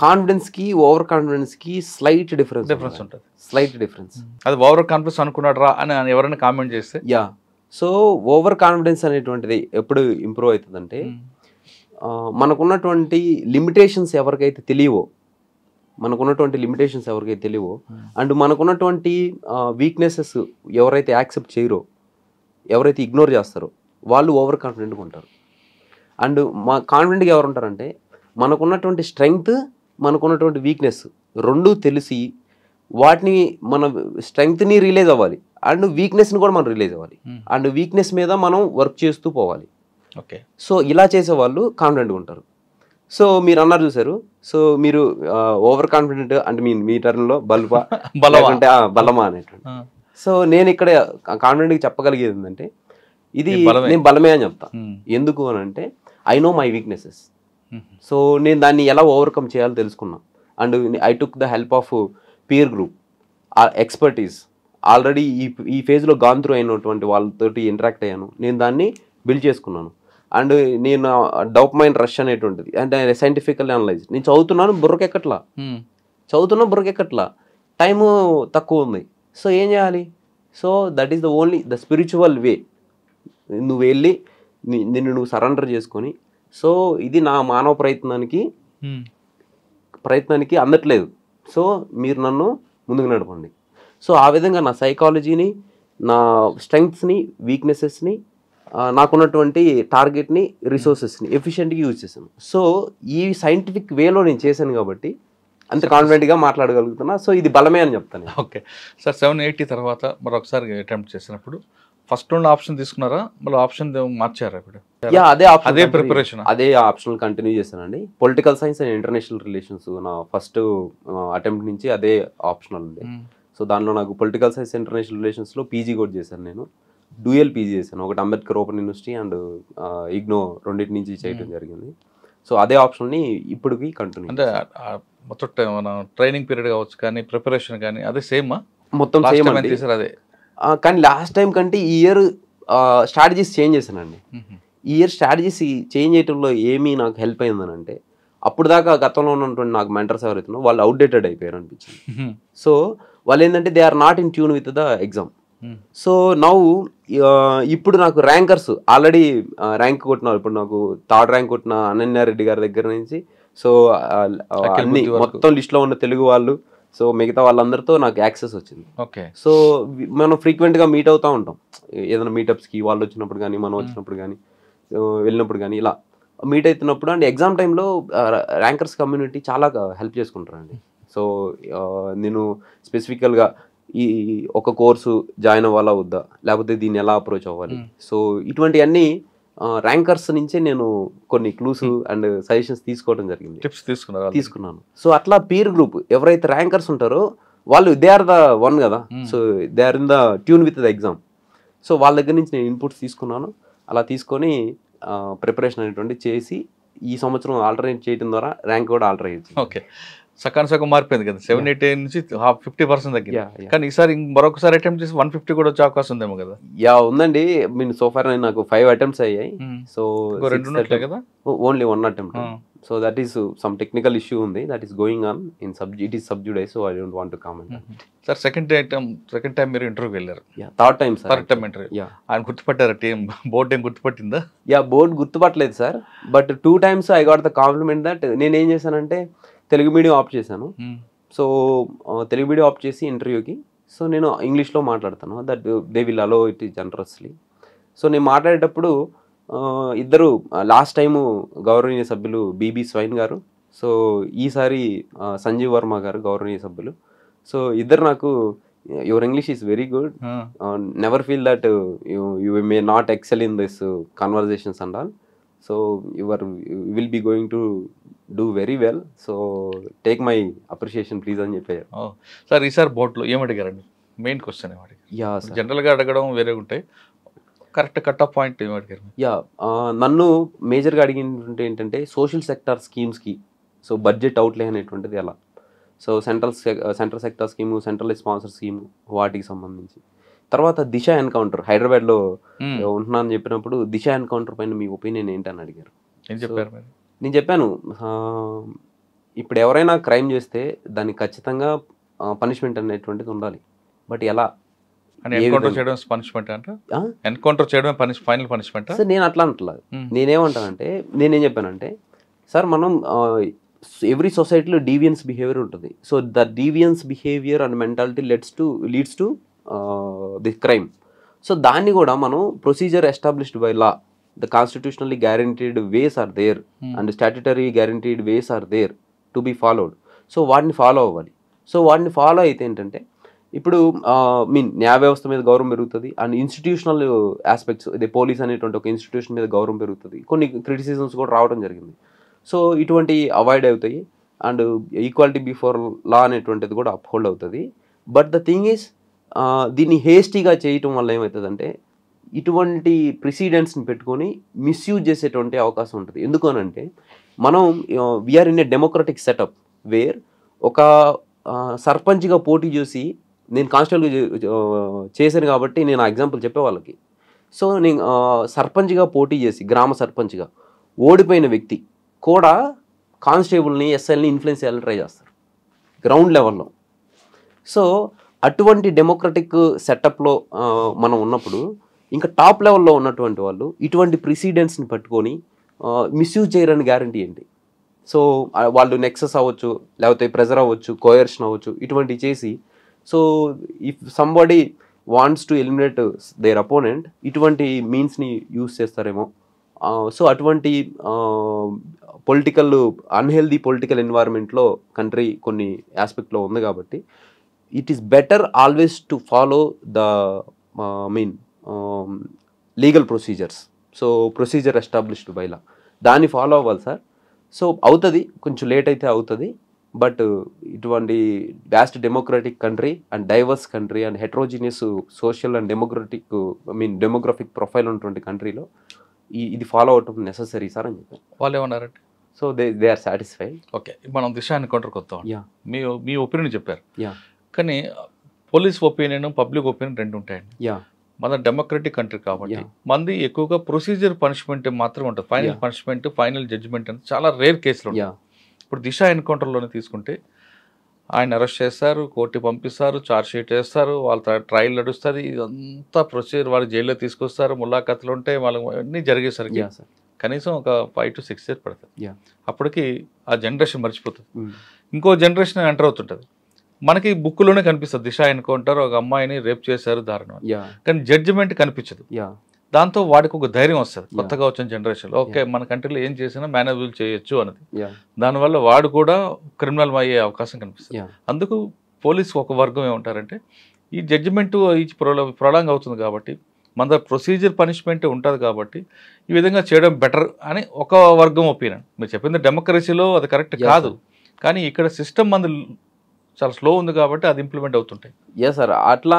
కాన్ఫిడెన్స్కి ఓవర్ కాన్ఫిడెన్స్కి స్లైట్ డిఫరెన్స్ ఉంటుంది. Slight difference. అది ఓవర్ కాన్ఫిడెన్స్ అనుకున్నాడు రా అని ఎవరైనా కామెంట్ చేస్తే, యా. సో ఓవర్ కాన్ఫిడెన్స్ అనేటువంటిది ఎప్పుడు ఇంప్రూవ్ అవుతుందంటే మనకున్నటువంటి లిమిటేషన్స్ ఎవరికైతే తెలియవో అండ్ మనకున్నటువంటి వీక్నెసెస్ ఎవరైతే యాక్సెప్ట్ చేయరో, ఎవరైతే ఇగ్నోర్ చేస్తారో వాళ్ళు ఓవర్ కాన్ఫిడెంట్గా ఉంటారు. అండ్ మా కాన్ఫిడెంట్గా ఎవరు ఉంటారంటే మనకున్నటువంటి స్ట్రెంగ్త్, మనకున్నటువంటి వీక్నెస్ రెండూ తెలిసి వాటిని మన స్ట్రెంగ్త్ని రిలీజ్ అవ్వాలి అండ్ వీక్నెస్ని కూడా మనం రిలీజ్ అవ్వాలి అండ్ వీక్నెస్ మీద మనం వర్క్ చేస్తూ పోవాలి. ఓకే. సో ఇలా చేసే వాళ్ళు కాన్ఫిడెంట్గా ఉంటారు. సో మీరు అన్నారు చూసారు, సో మీరు ఓవర్ కాన్ఫిడెంట్ అంటే మీ టర్న్లో అంటే బలమా అనేటువంటి. సో నేను ఇక్కడ కాన్ఫిడెంట్గా చెప్పగలిగేది ఏంటంటే ఇది నేను బలమే అని చెప్తా. ఎందుకు అని అంటే I know my weaknesses. So నేను దాన్ని ఎలా ఓవర్కమ్ చేయాలో తెలుసుకున్నా and I took the help of peer group, expertise. Already ఈ ఫేజ్లో గాన్ త్రూ అయినటువంటి వాళ్ళతోటి ఇంటరాక్ట్ అయ్యాను, నేను దాన్ని బిల్డ్ చేసుకున్నాను. అండ్ నేను డోపమైన్ రష్ అనేటువంటిది అంటే సైంటిఫికల్ అనలైజ్ నేను చదువుతున్నాను, బుర్రకెక్కట్లా, టైము తక్కువ ఉంది. సో ఏం చేయాలి? So that is the spiritual వే. నువ్వు వెళ్ళి నిన్ను నువ్వు సరెండర్ చేసుకొని, సో ఇది నా మానవ ప్రయత్నానికి అందట్లేదు, సో మీరు నన్ను ముందుకు నడపండి. సో ఆ విధంగా నా సైకాలజీని, నా స్ట్రెంగ్త్స్ని, వీక్నెసెస్ని, నాకున్నటువంటి టార్గెట్ని, రిసోర్సెస్ని ఎఫిషియెంట్గా యూజ్ చేశాను. సో ఈ సైంటిఫిక్ వేలో నేను చేశాను కాబట్టి అంత కాన్ఫిడెంట్గా మాట్లాడగలుగుతున్నా. సో ఇది బలమే అని చెప్తాను. Okay sir. 780 తర్వాత మరొకసారి అటెంప్ట్ చేసినప్పుడు ఫస్ట్ ఉన్న ఆప్షన్ తీసుకున్నారా, మళ్ళీ ఆప్షన్ మార్చారా? ఇప్పుడు అదే ప్రిపరేషన్, అదే ఆప్షన్ కంటిన్యూ చేశానండి. Political science and international relations నా ఫస్ట్ అటెంప్ట్ నుంచి అదే ఆప్షనల్ ఉంది. సో దానిలో నాకు పొలిటికల్ సైన్స్ ఇంటర్నేషనల్ రిలేషన్స్లో పీజీ కూడా చేశాను. నేను డ్యూయల్ పీజీ చేశాను, ఒకటి Ambedkar open university and IGNOU రెండింటి నుంచి చేయడం జరిగింది. సో అదే ఆప్షన్ని ఇప్పటికి కంటిన్యూ. అంటే మొత్తం మన ట్రైనింగ్ పీరియడ్ కావచ్చు కానీ ప్రిపరేషన్ కానీ అదే సేమ్ మొత్తం సేమ్ అండి. అదే కానీ లాస్ట్ టైం కంటే ఈ ఇయర్ స్ట్రాటజీస్ చేంజ్ చేశానండి. ఈ ఇయర్ స్ట్రాటజీస్ చేంజ్ చేయడంలో ఏమీ నాకు హెల్ప్ అయిందని అంటే అప్పుడు దాకా గతంలో ఉన్నటువంటి నాకు మెంటర్స్ ఎవరైతే వాళ్ళు అవుట్డేటెడ్ అయిపోయారు అనిపించింది. సో వాళ్ళు ఏంటంటే they are not in tune with the exam. So now ఇప్పుడు నాకు ర్యాంకర్స్ ఆల్రెడీ ర్యాంక్ కొట్టినారు. ఇప్పుడు నాకు థర్డ్ ర్యాంక్ కొట్టిన అనన్యారెడ్డి గారి దగ్గర నుంచి, సో అన్ని మొత్తం లిస్ట్లో ఉన్న తెలుగు వాళ్ళు, సో మిగతా వాళ్ళందరితో నాకు యాక్సెస్ వచ్చింది. ఓకే. సో మనం ఫ్రీక్వెంట్గా మీట్ అవుతూ ఉంటాం, ఏదైనా మీటప్స్కి వాళ్ళు వచ్చినప్పుడు కానీ, మనం వచ్చినప్పుడు కానీ, వెళ్ళినప్పుడు కానీ ఇలా మీట్ అవుతున్నప్పుడు అండ్ ఎగ్జామ్ టైంలో ర్యాంకర్స్ కమ్యూనిటీ చాలా హెల్ప్ చేసుకుంటారండి. సో నేను స్పెసిఫికల్గా ఈ ఒక కోర్సు జాయిన్ అవ్వాలా వద్దా, లేకపోతే దీన్ని ఎలా అప్రోచ్ అవ్వాలి, సో ఇటువంటివన్నీ ర్యాంకర్స్ నుంచే నేను కొన్ని క్లూస్ అండ్ సజెషన్స్ తీసుకోవడం జరిగింది, టిప్స్ తీసుకున్నాను. సో అట్లా పీర్ గ్రూప్ ఎవరైతే ర్యాంకర్స్ ఉంటారో వాళ్ళు దే ఆర్ ద వన్ కదా, so they are in the tune with the exam. So వాళ్ళ దగ్గర నుంచి నేను ఇన్పుట్స్ తీసుకున్నాను. అలా తీసుకొని ప్రిపరేషన్ అనేటువంటి చేసి ఈ సంవత్సరం ఆల్టర్నేట్ చేయడం ద్వారా ర్యాంక్ కూడా ఆల్టర్ అయ్యింది. ఓకే. సగం మారిపోయింది కదా, 780 నుంచి 50% తగ్గింది. కానీ ఈసారి మరొకసారి అటెంప్ట్ చేసి 150 కూడా వచ్చే అవకాశం ఉందేమో కదా? యా ఉందండి. మీన్ సోఫార్ నాకు 5 attempts అయ్యాయి. సో 2 కదా, only 1 attempt. So that is some technical issue ఉంది, that is going on in it is sub judice, so I don't want to comment. Sir second time మీరు ఇంటర్వ్యూకి వెళ్ళారు. Third time interview. ఆయన గుర్తుపట్టారా? Team board ఏం గుర్తుపట్టిందా? Board గుర్తుపట్టలేదు sir, but 2 times I got the compliment that. నేను ఏం చేశానంటే తెలుగు మీడియం ఆప్ట్ చేశాను. సో తెలుగు మీడియం ఆప్ట్ చేసి ఇంటర్వ్యూకి, సో నేను ఇంగ్లీష్లో మాట్లాడతాను, that they will allow it generously. So నేను మాట్లాడేటప్పుడు ఇద్దరు లాస్ట్ టైము గౌరవనీయ సభ్యులు బీబీ స్వైన్ గారు, సో ఈసారి సంజీవ్ వర్మ గారు గౌరవనీయ సభ్యులు. సో ఇద్దరు నాకు your English is very good, never feel that you may not excel in this conversations and all, so you will be going to do very well, so take my appreciation please అని చెప్పారు. Sir ఈసారి బోర్డులో ఏమడిగారండి? Main question ఏమడిగారు? జనరల్గా అడగడం వేరే ఉంటాయి, correct cut off point ఏమడిగారు? నన్ను మేజర్గా అడిగినటువంటి ఏంటంటే సోషల్ సెక్టార్ స్కీమ్స్కి సో బడ్జెట్ అవుట్లే అనేటువంటిది ఎలా, so central sector scheme, central sponsor scheme వాటికి సంబంధించి తర్వాత దిశ ఎన్కౌంటర్ హైదరాబాద్లో ఉంటున్నా అని చెప్పినప్పుడు దిశ ఎన్కౌంటర్ పైన మీ ఒపీనియన్ ఏంటని అడిగారు. ఏం చెప్పారు మీరు? నేను చెప్పాను ఇప్పుడు ఎవరైనా క్రైమ్ చేస్తే దానికి ఖచ్చితంగా పనిష్మెంట్ అనేటువంటిది ఉండాలి. బట్ ఎలా ఎన్కౌంటర్ చేయడం పనిష్మెంట్ అంటే ఎన్కౌంటర్ చేయడం ఫైనల్ పనిష్మెంట్? సార్ నేను అట్లా అంటలేదు. నేనేమంటానంటే నేనేం చెప్పానంటే సార్ మనం ఎవ్రీ సొసైటీలో డీవియన్స్ బిహేవియర్ ఉంటుంది. So the deviance behaviour and mentality leads to the crime. So దాన్ని కూడా మనం procedure established by law, the constitutionally guaranteed ways are there and statutory guaranteed ways are there to be followed. So వాటిని follow అవ్వాలి. So వాటిని follow అయితే ఏంటంటే ఇప్పుడు న్యాయ వ్యవస్థ మీద గౌరవం పెరుగుతుంది అండ్ ఇన్స్టిట్యూషనల్ ఆస్పెక్ట్స్, ఇది పోలీస్ అనేటువంటి ఒక ఇన్స్టిట్యూషన్ మీద గౌరవం పెరుగుతుంది. కొన్ని క్రిటిసిజమ్స్ కూడా రావడం జరిగింది. సో ఇటువంటి అవాయిడ్ అవుతాయి అండ్ ఈక్వాలిటీ బిఫోర్ లా అనేటువంటిది కూడా అప్హోల్డ్ అవుతుంది. బట్ ద థింగ్ ఈస్ దీన్ని హేస్టీగా చేయటం వల్ల ఏమవుతుందంటే ఇటువంటి ప్రెసిడెంట్స్ని పెట్టుకొని మిస్యూజ్ చేసేటువంటి అవకాశం ఉంటుంది. ఎందుకు అనంటే మనం we are in a democratic setup where ఒక సర్పంచ్గా పోటీ చేసి నేను కానిస్టేబుల్గా చేశాను కాబట్టి నేను ఆ ఎగ్జాంపుల్ చెప్పే వాళ్ళకి. సో నేను సర్పంచ్గా పోటీ చేసి గ్రామ సర్పంచ్గా ఓడిపోయిన వ్యక్తి కూడా కానిస్టేబుల్ని ఎస్ఐల్ని ఇన్ఫ్లుయెన్స్ చేయాలని ట్రై చేస్తారు గ్రౌండ్ లెవెల్లో. సో అటువంటి డెమోక్రటిక్ సెటప్లో మనం ఉన్నప్పుడు ఇంకా టాప్ లెవెల్లో ఉన్నటువంటి వాళ్ళు ఇటువంటి ప్రెసిడెంట్స్ని పట్టుకొని మిస్యూజ్ చేయరని గ్యారంటీ ఏంటి? సో వాళ్ళు నెక్సస్ అవ్వచ్చు, లేకపోతే ప్రెజర్ అవ్వచ్చు, కోయర్షన్ అవ్వచ్చు, ఇటువంటివి చేసి so if somebody wants to eliminate their opponent ఇటువంటి మీన్స్ని యూజ్ చేస్తారేమో. సో అటువంటి అన్హెల్దీ పొలిటికల్ ఎన్వైరన్మెంట్లో కంట్రీ కొన్ని ఆస్పెక్ట్లో ఉంది కాబట్టి it is better always to follow the legal procedures. So procedure established by law దాన్ని ఫాలో అవ్వాలి సార్. సో అవుతుంది, కొంచెం లేట్ అయితే అవుతుంది. బట్ ఇటువంటి vast democratic country and diverse country and heterogeneous social and demographic profile ఉన్నటువంటి కంట్రీలో ఇది ఫాలో అవటం నెససరీ సార్ అని చెప్పారు. వాళ్ళు ఏమన్నారంటే so they are satisfied. Okay, మనం దిశ ఎన్కౌంటర్కి వస్తాం. మీ ఒపీనియన్ చెప్పారు, యా కానీ పోలీస్ ఒపీనియన్ పబ్లిక్ ఒపీనియన్ రెండు ఉంటాయండి. యా మన డెమోక్రటిక్ కంట్రీ కాబట్టి మంది ఎక్కువగా ప్రొసీజర్ పనిష్మెంట్ మాత్రమే ఉంటుంది. ఫైనల్ పనిష్మెంట్, ఫైనల్ జడ్జిమెంట్ అని చాలా రేర్ కేసులు ఉంటాయి. ఇప్పుడు దిశ ఎన్కౌంటర్లోనే తీసుకుంటే ఆయన అరెస్ట్ చేస్తారు, కోర్టు పంపిస్తారు, ఛార్జ్ షీట్ వేస్తారు, వాళ్ళ ట్రయల్ నడుస్తుంది, ఇదంతా ప్రొసీజర్ వాళ్ళు జైల్లో తీసుకొస్తారు, ములాఖాతులు ఉంటాయి, వాళ్ళు అన్నీ జరిగేసరికి కనీసం ఒక 5 to 6 years పడుతుంది. అప్పటికి ఆ జనరేషన్ మర్చిపోతుంది, ఇంకో జనరేషన్ ఎంటర్ అవుతుంటుంది. మనకి బుక్లోనే కనిపిస్తుంది దిశ ఎన్కౌంటర్, ఒక అమ్మాయిని రేప్ చేశారు దారుణం, కానీ జడ్జిమెంట్ కనిపించదు. దాంతో వాడికి ఒక ధైర్యం వస్తుంది కొత్తగా వచ్చిన జనరేషన్, ఓకే మన కంట్రీలో ఏం చేసినా మేనేజబుల్ చేయొచ్చు అన్నది. దానివల్ల వాడు కూడా క్రిమినల్ అయ్యే అవకాశం కనిపిస్తుంది. అందుకు పోలీసు ఒక వర్గం ఏమంటారంటే ఈ జడ్జిమెంట్ ప్రొలాంగ్ అవుతుంది కాబట్టి మన ప్రొసీజర్ పనిష్మెంట్ ఉంటుంది కాబట్టి ఈ విధంగా చేయడం బెటర్ అని ఒక వర్గం ఒపీనియన్. మీరు చెప్పింది డెమోక్రసీలో అది కరెక్ట్ కాదు, కానీ ఇక్కడ సిస్టమ్ మంది చాలా స్లో ఉంది కాబట్టి అది ఇంప్లిమెంట్ అవుతుంటాయి. సార్ అట్లా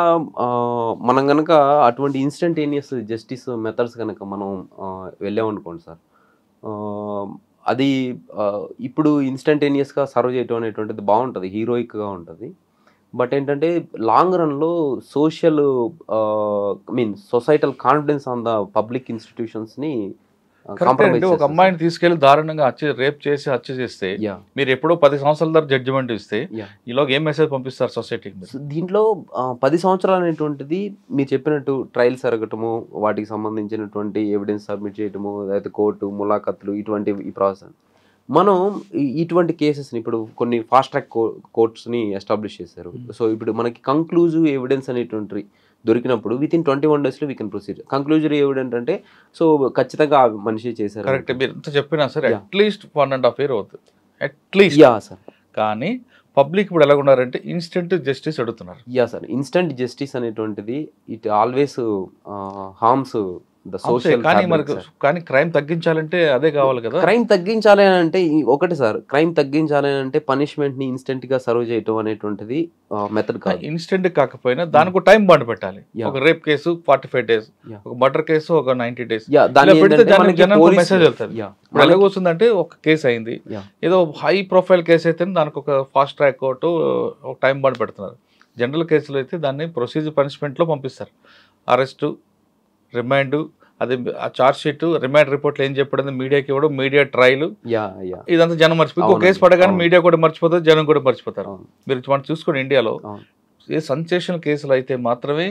మనం కనుక అటువంటి ఇన్స్టంటేనియస్ జస్టిస్ మెథడ్స్ కనుక మనం వెళ్ళామనుకోండి సార్, అది ఇప్పుడు ఇన్స్టంటేనియస్గా సర్వ్ చేయటం అనేటువంటిది బాగుంటుంది, హీరోయిక్గా ఉంటుంది. బట్ ఏంటంటే లాంగ్ రన్లో societal confidence on the public ఇన్స్టిట్యూషన్స్ని ఒక అమ్మాయిని తీసుకెళ్లి దారుణంగా రేప్ చేసి హత్య చేస్తే మీరు ఎప్పుడో 10 సంవత్సరాల తర్వాత జడ్జిమెంట్ ఇస్తే ఈలోగా ఏం మెసేజ్ పంపిస్తారు సొసైటీకి? దీంట్లో 10 సంవత్సరాలు అనేటువంటిది మీరు చెప్పినట్టు ట్రయల్స్ జరగటము, వాటికి సంబంధించినటువంటి ఎవిడెన్స్ సబ్మిట్ చేయటము, అయితే కోర్టు ములాఖతులు, ఇటువంటి ఈ ప్రాసెస్ మనం ఇటువంటి కేసెస్ని ఇప్పుడు కొన్ని ఫాస్ట్ ట్రాక్ కోర్ట్స్ని ఎస్టాబ్లిష్ చేశారు. సో ఇప్పుడు మనకి కంక్లూజివ్ ఎవిడెన్స్ అనేటువంటి దొరికినప్పుడు within 21 days we can proceed. Conclusory evident అంటే సో ఖచ్చితంగా మనిషి చేశారు. కరెక్ట్, మీరు ఎంత చెప్పినా సరే అట్లీస్ట్ 1.5 years అవుతుంది అట్లీస్ట్. సార్ కానీ పబ్లిక్ ఇప్పుడు ఎలా ఉన్నారంటే ఇన్స్టెంట్ జస్టిస్ అడుగుతున్నారు. సార్ ఇన్స్టెంట్ జస్టిస్ అనేటువంటిది it always harms the social. కానీ క్రైమ్ తగ్గించాలంటే అదే కావాలి కదా. క్రైమ్ తగ్గించాలి అంటే ఒకటి సార్, క్రైమ్ తగ్గించాలి అంటే పనిష్మెంట్ ని ఇన్స్టెంట్ గా సర్వ్ చేయటం అనేటువంటిది మెథడ్ కాదు. ఇన్స్టెంట్ కాకపోయినా దానికి టైం బాండ్ పెట్టాలి. ఒక రేప్ కేసు 45 days, ఒక మర్డర్ కేసు ఒక 90 days మెసేజ్ వెళ్తుంది. ఎలాగొస్తుందంటే ఒక కేసు అయింది, ఏదో హై ప్రొఫైల్ కేసు అయితే దానికి ఒక ఫాస్ట్ ట్రాక్ కోర్టు ఒక టైం బాండ్ పెడుతున్నారు. జనరల్ కేసులో అయితే దాన్ని ప్రొసీజర్ పనిష్మెంట్లో పంపిస్తారు. అరెస్టు, రిమాండ్, అది ఆ చార్జ్ షీట్, రిమాండ్ రిపోర్ట్లో ఏం చెప్పడం మీడియాకి ఇవ్వడం, మీడియా ట్రయల్, ఇదంతా జనం మర్చిపోయి ఇంకో కేసు పడగానే మీడియా కూడా మర్చిపోతారు, జనం కూడా మర్చిపోతారు. మీరు మనం చూసుకోండి ఇండియాలో ఏ సెన్సేషనల్ కేసులు అయితే మాత్రమే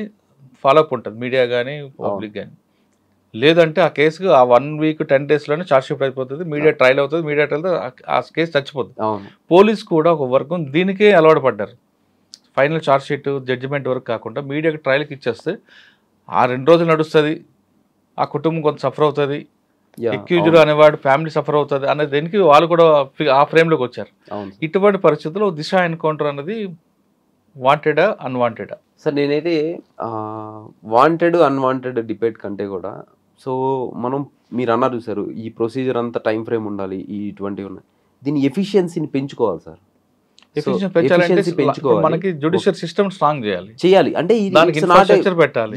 ఫాలోఅప్ ఉంటుంది మీడియా కానీ పబ్లిక్ కానీ. లేదంటే ఆ కేసుకు ఆ 1 వీక్ 10 డేస్లోనే చార్జ్ షీట్ అయిపోతుంది, మీడియా ట్రయల్ అవుతుంది, మీడియా ట్రయల్ ఆ కేసు చచ్చిపోతుంది. పోలీస్ కూడా ఒక వర్గం దీనికే అలవాటు పడ్డారు. ఫైనల్ చార్జ్ షీట్ జడ్జిమెంట్ వరకు కాకుండా మీడియాకి ట్రయల్కి ఇచ్చేస్తే ఆ 2 రోజులు నడుస్తుంది, ఆ కుటుంబం కొంత సఫర్ అవుతుంది, ఎక్యూజ్డ్ అనేవాడు ఫ్యామిలీ సఫర్ అవుతుంది అనే దేనికి వాళ్ళు కూడా ఆ ఫ్రేమ్లోకి వచ్చారు. ఇటువంటి పరిస్థితుల్లో దిశ ఎన్కౌంటర్ అనేది వాంటెడా అన్వాంటెడా? సార్ నేనైతే వాంటెడ్ అన్వాంటెడ్ డిబేట్ కంటే కూడా, సో మనం మీరు అన్నారు చూసారు ఈ ప్రొసీజర్ అంతా టైం ఫ్రేమ్ ఉండాలి, ఇటువంటివి ఉన్నాయి, దీని ఎఫిషియన్సీని పెంచుకోవాలి సార్. మనకి జ్యుడిషియల్ సిస్టమ్ స్ట్రాంగ్ చేయాలి అంటే పెట్టాలి.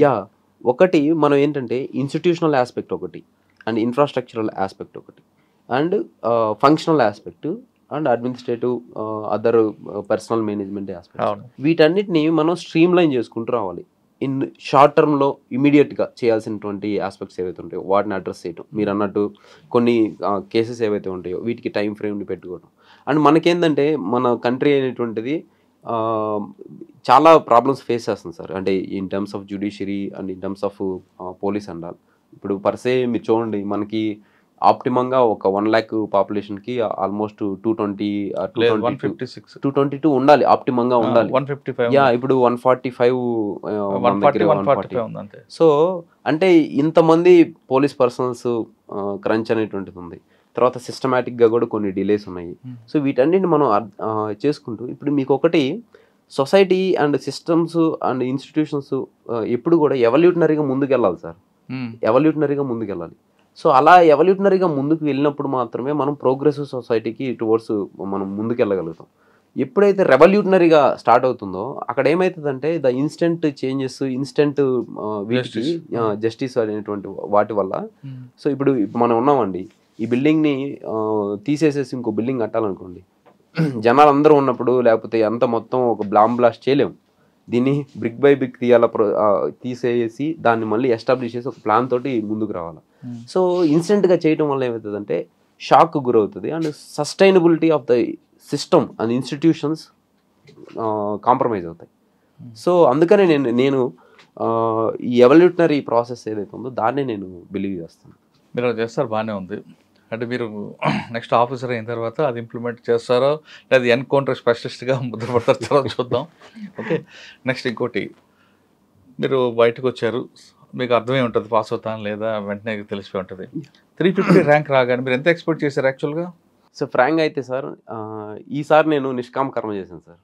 ఒకటి మనం ఏంటంటే ఇన్స్టిట్యూషనల్ ఆస్పెక్ట్ ఒకటి, అండ్ ఇన్ఫ్రాస్ట్రక్చరల్ ఆస్పెక్ట్ ఒకటి, and functional aspect, and administrative other personal management aspect. వీటన్నిటిని మనం స్ట్రీమ్ లైన్ చేసుకుంటూ రావాలి. ఇన్ షార్ట్ టర్మ్లో ఇమీడియట్గా చేయాల్సినటువంటి ఆస్పెక్ట్స్ ఏవైతే ఉంటాయో వాటిని అడ్రస్ చేయడం, మీరు అన్నట్టు కొన్ని కేసెస్ ఏవైతే ఉంటాయో వీటికి టైం ఫ్రేమ్ని పెట్టుకోవడం. అండ్ మనకేంటంటే మన కంట్రీ అనేటువంటిది చాలా ప్రాబ్లమ్స్ ఫేస్ చేస్తుంది సార్, అంటే in terms of judiciary and in terms of police and all. ఇప్పుడు పర్సే మీరు చూడండి, మనకి ఆప్టిమంగా ఒక 1 lakh పాపులేషన్కి ఆల్మోస్ట్ 222 ఉండాలి, ఆప్టిమంగా ఉండాలి. ఇప్పుడు 145. సో అంటే ఇంతమంది పోలీస్ పర్సనల్స్ క్రంచ్ అనేటువంటిది ఉంది. తర్వాత సిస్టమేటిక్గా కూడా కొన్ని డిలేస్ ఉన్నాయి. సో వీటన్నిటిని మనం చేసుకుంటూ ఇప్పుడు మీకు ఒకటి society and systems and institutions ఎప్పుడు కూడా ఎవల్యూటనరీగా ముందుకెళ్ళాలి సార్, ఎవల్యూటనరీగా ముందుకెళ్ళాలి. సో అలా ఎవల్యూటనరీగా ముందుకు వెళ్ళినప్పుడు మాత్రమే మనం ప్రోగ్రెసివ్ సొసైటీకి టువర్డ్స్ మనం ముందుకెళ్ళగలుగుతాం. ఎప్పుడైతే రెవల్యూటనరీగా స్టార్ట్ అవుతుందో అక్కడ ఏమవుతుందంటే ద ఇన్స్టెంట్ చేంజెస్, ఇన్స్టెంట్ వీటికి జస్టిస్ అనేటువంటి వాటి వల్ల, సో ఇప్పుడు మనం ఉన్నామండి, ఈ బిల్డింగ్ని తీసేసేసి ఇంకో బిల్డింగ్ కట్టాలనుకోండి, జనాలు అందరూ ఉన్నప్పుడు లేకపోతే అంత మొత్తం ఒక బ్లాస్ట్ చేయలేము. దీన్ని బ్రిక్ బై బ్రిక్ తీసేసి దాన్ని మళ్ళీ ఎస్టాబ్లిష్ చేసి ఒక ప్లాన్ తోటి ముందుకు రావాలి. సో ఇన్స్టెంట్గా చేయడం వల్ల ఏమవుతుందంటే షాక్ గురవుతుంది, and sustainability of the system and institutions compromise అవుతాయి. సో అందుకనే నేను ఈ ఎవల్యూటనరీ ప్రాసెస్ ఏదైతే ఉందో దాన్నే నేను బిలీవ్ చేస్తాను. మీరు అలా చేస్తారు, బాగానే ఉంది. అంటే మీరు నెక్స్ట్ ఆఫీసర్ అయిన తర్వాత అది ఇంప్లిమెంట్ చేస్తారో లేదా ఎన్కౌంటర్ స్పెషలిస్ట్గా ముద్రపడతారో చూద్దాం. ఓకే, నెక్స్ట్ ఇంకోటి, మీరు బయటకు వచ్చారు, మీకు అర్థమై ఉంటుంది పాస్ అవుతాను లేదా వెంటనే తెలిసిపోయి ఉంటుంది. 350 ర్యాంక్ రాగానే మీరు ఎంత ఎక్స్పెక్ట్ చేశారు యాక్చువల్గా? సో ఫ్రాంక్ అయితే సార్ ఈసారి నేను నిష్కామ కర్మ చేశాను సార్.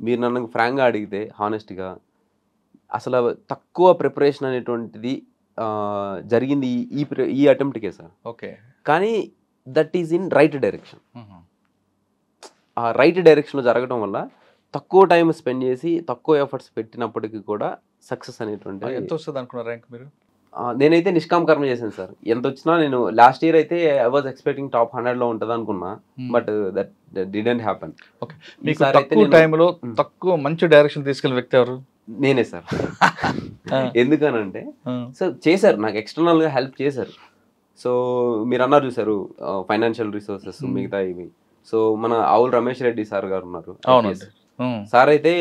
మీరు నన్ను ఫ్రాంక్గా అడిగితే హానెస్ట్గా అసలు తక్కువ ప్రిపరేషన్ అనేటువంటిది జరిగింది ఈ అటెంప్ట్కే సార్. ఓకే, కానీ that is in right direction. ఆ రైట్ డైరెక్షన్లో జరగడం వల్ల తక్కువ టైం స్పెండ్ చేసి తక్కువ ఎఫర్ట్స్ పెట్టినప్పటికీ కూడా సక్సెస్ అనేటువంటి. ఎంత వస్తుంది అనుకున్నారు ర్యాంక్ మీరు? నేనైతే నిష్కామ కర్మ చేశాను సార్. ఎంత వచ్చినా నేను లాస్ట్ ఇయర్ అయితే ఐ వాజ్ ఎక్స్పెక్టింగ్ టాప్ 100లో ఉంటుంది అనుకున్నా, బట్ దట్ డిడెంట్ హ్యాపెన్. తక్కువ టైంలో తక్కువ మంచి డైరెక్షన్ తీసుకెళ్ళిన వ్యక్తి ఎవరు? నేనే సార్. ఎందుకనంటే సో చేశారు, నాకు ఎక్స్టర్నల్గా హెల్ప్ చేశారు. సో మీరు అన్నారు చూసారు ఫైనాన్షియల్ రిసోర్సెస్ మిగతా ఇవి. సో మన ఆవుల్ రమేష్ రెడ్డి సార్ గారు ఉన్నారు, సార్ అయితే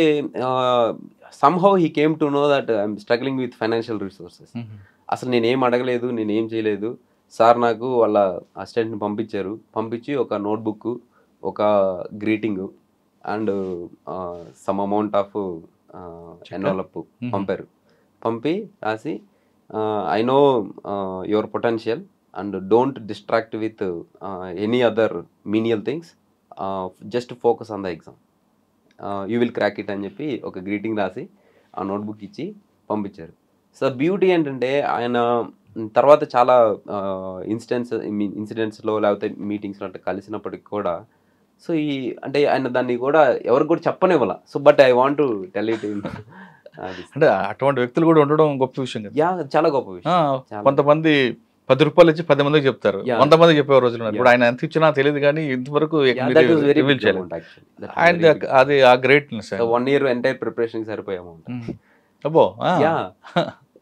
somehow he came to know that I'm struggling with financial resources. అసలు నేనేం అడగలేదు, నేనేం చేయలేదు. సార్ నాకు వాళ్ళ అసిస్టెంట్ని పంపించి ఒక నోట్బుక్, ఒక greeting and some amount of envelope పంపి రాసి I know your potential and don't distract with any other menial things, just focus on the exam, you will crack it అని చెప్పి ఒక గ్రీటింగ్ రాసి ఆ నోట్బుక్ ఇచ్చి పంపించారు. సో బ్యూటీ ఏంటంటే ఆయన తర్వాత చాలా ఇన్సిడెంట్స్లో లేకపోతే మీటింగ్స్లో అంటే కలిసినప్పటికి కూడా సో అంటే ఆయన దాన్ని కూడా ఎవరికి కూడా చెప్పనివ్వాల. So but I want to tell it. అంటే అటువంటి వ్యక్తులు కూడా ఉండడం గొప్ప విషయం కదా. చాలా గొప్ప విషయం. కొంతమంది ₹10 ఇచ్చి 10 మందికి చెప్తారు, Yeah. 100 మందికి చెప్పే రోజులు ఉన్నారు. ఇప్పుడు ఆయన ఎంత ఇచ్చినా తెలియదు కానీ ఇంతవరకు that was very reveal big చేయలేదు. amount actually. That was ఆయన very big. అది ఆ greatness. The 1 year entire preparation కి సరిపోయే amount. అబ్బో. Yeah.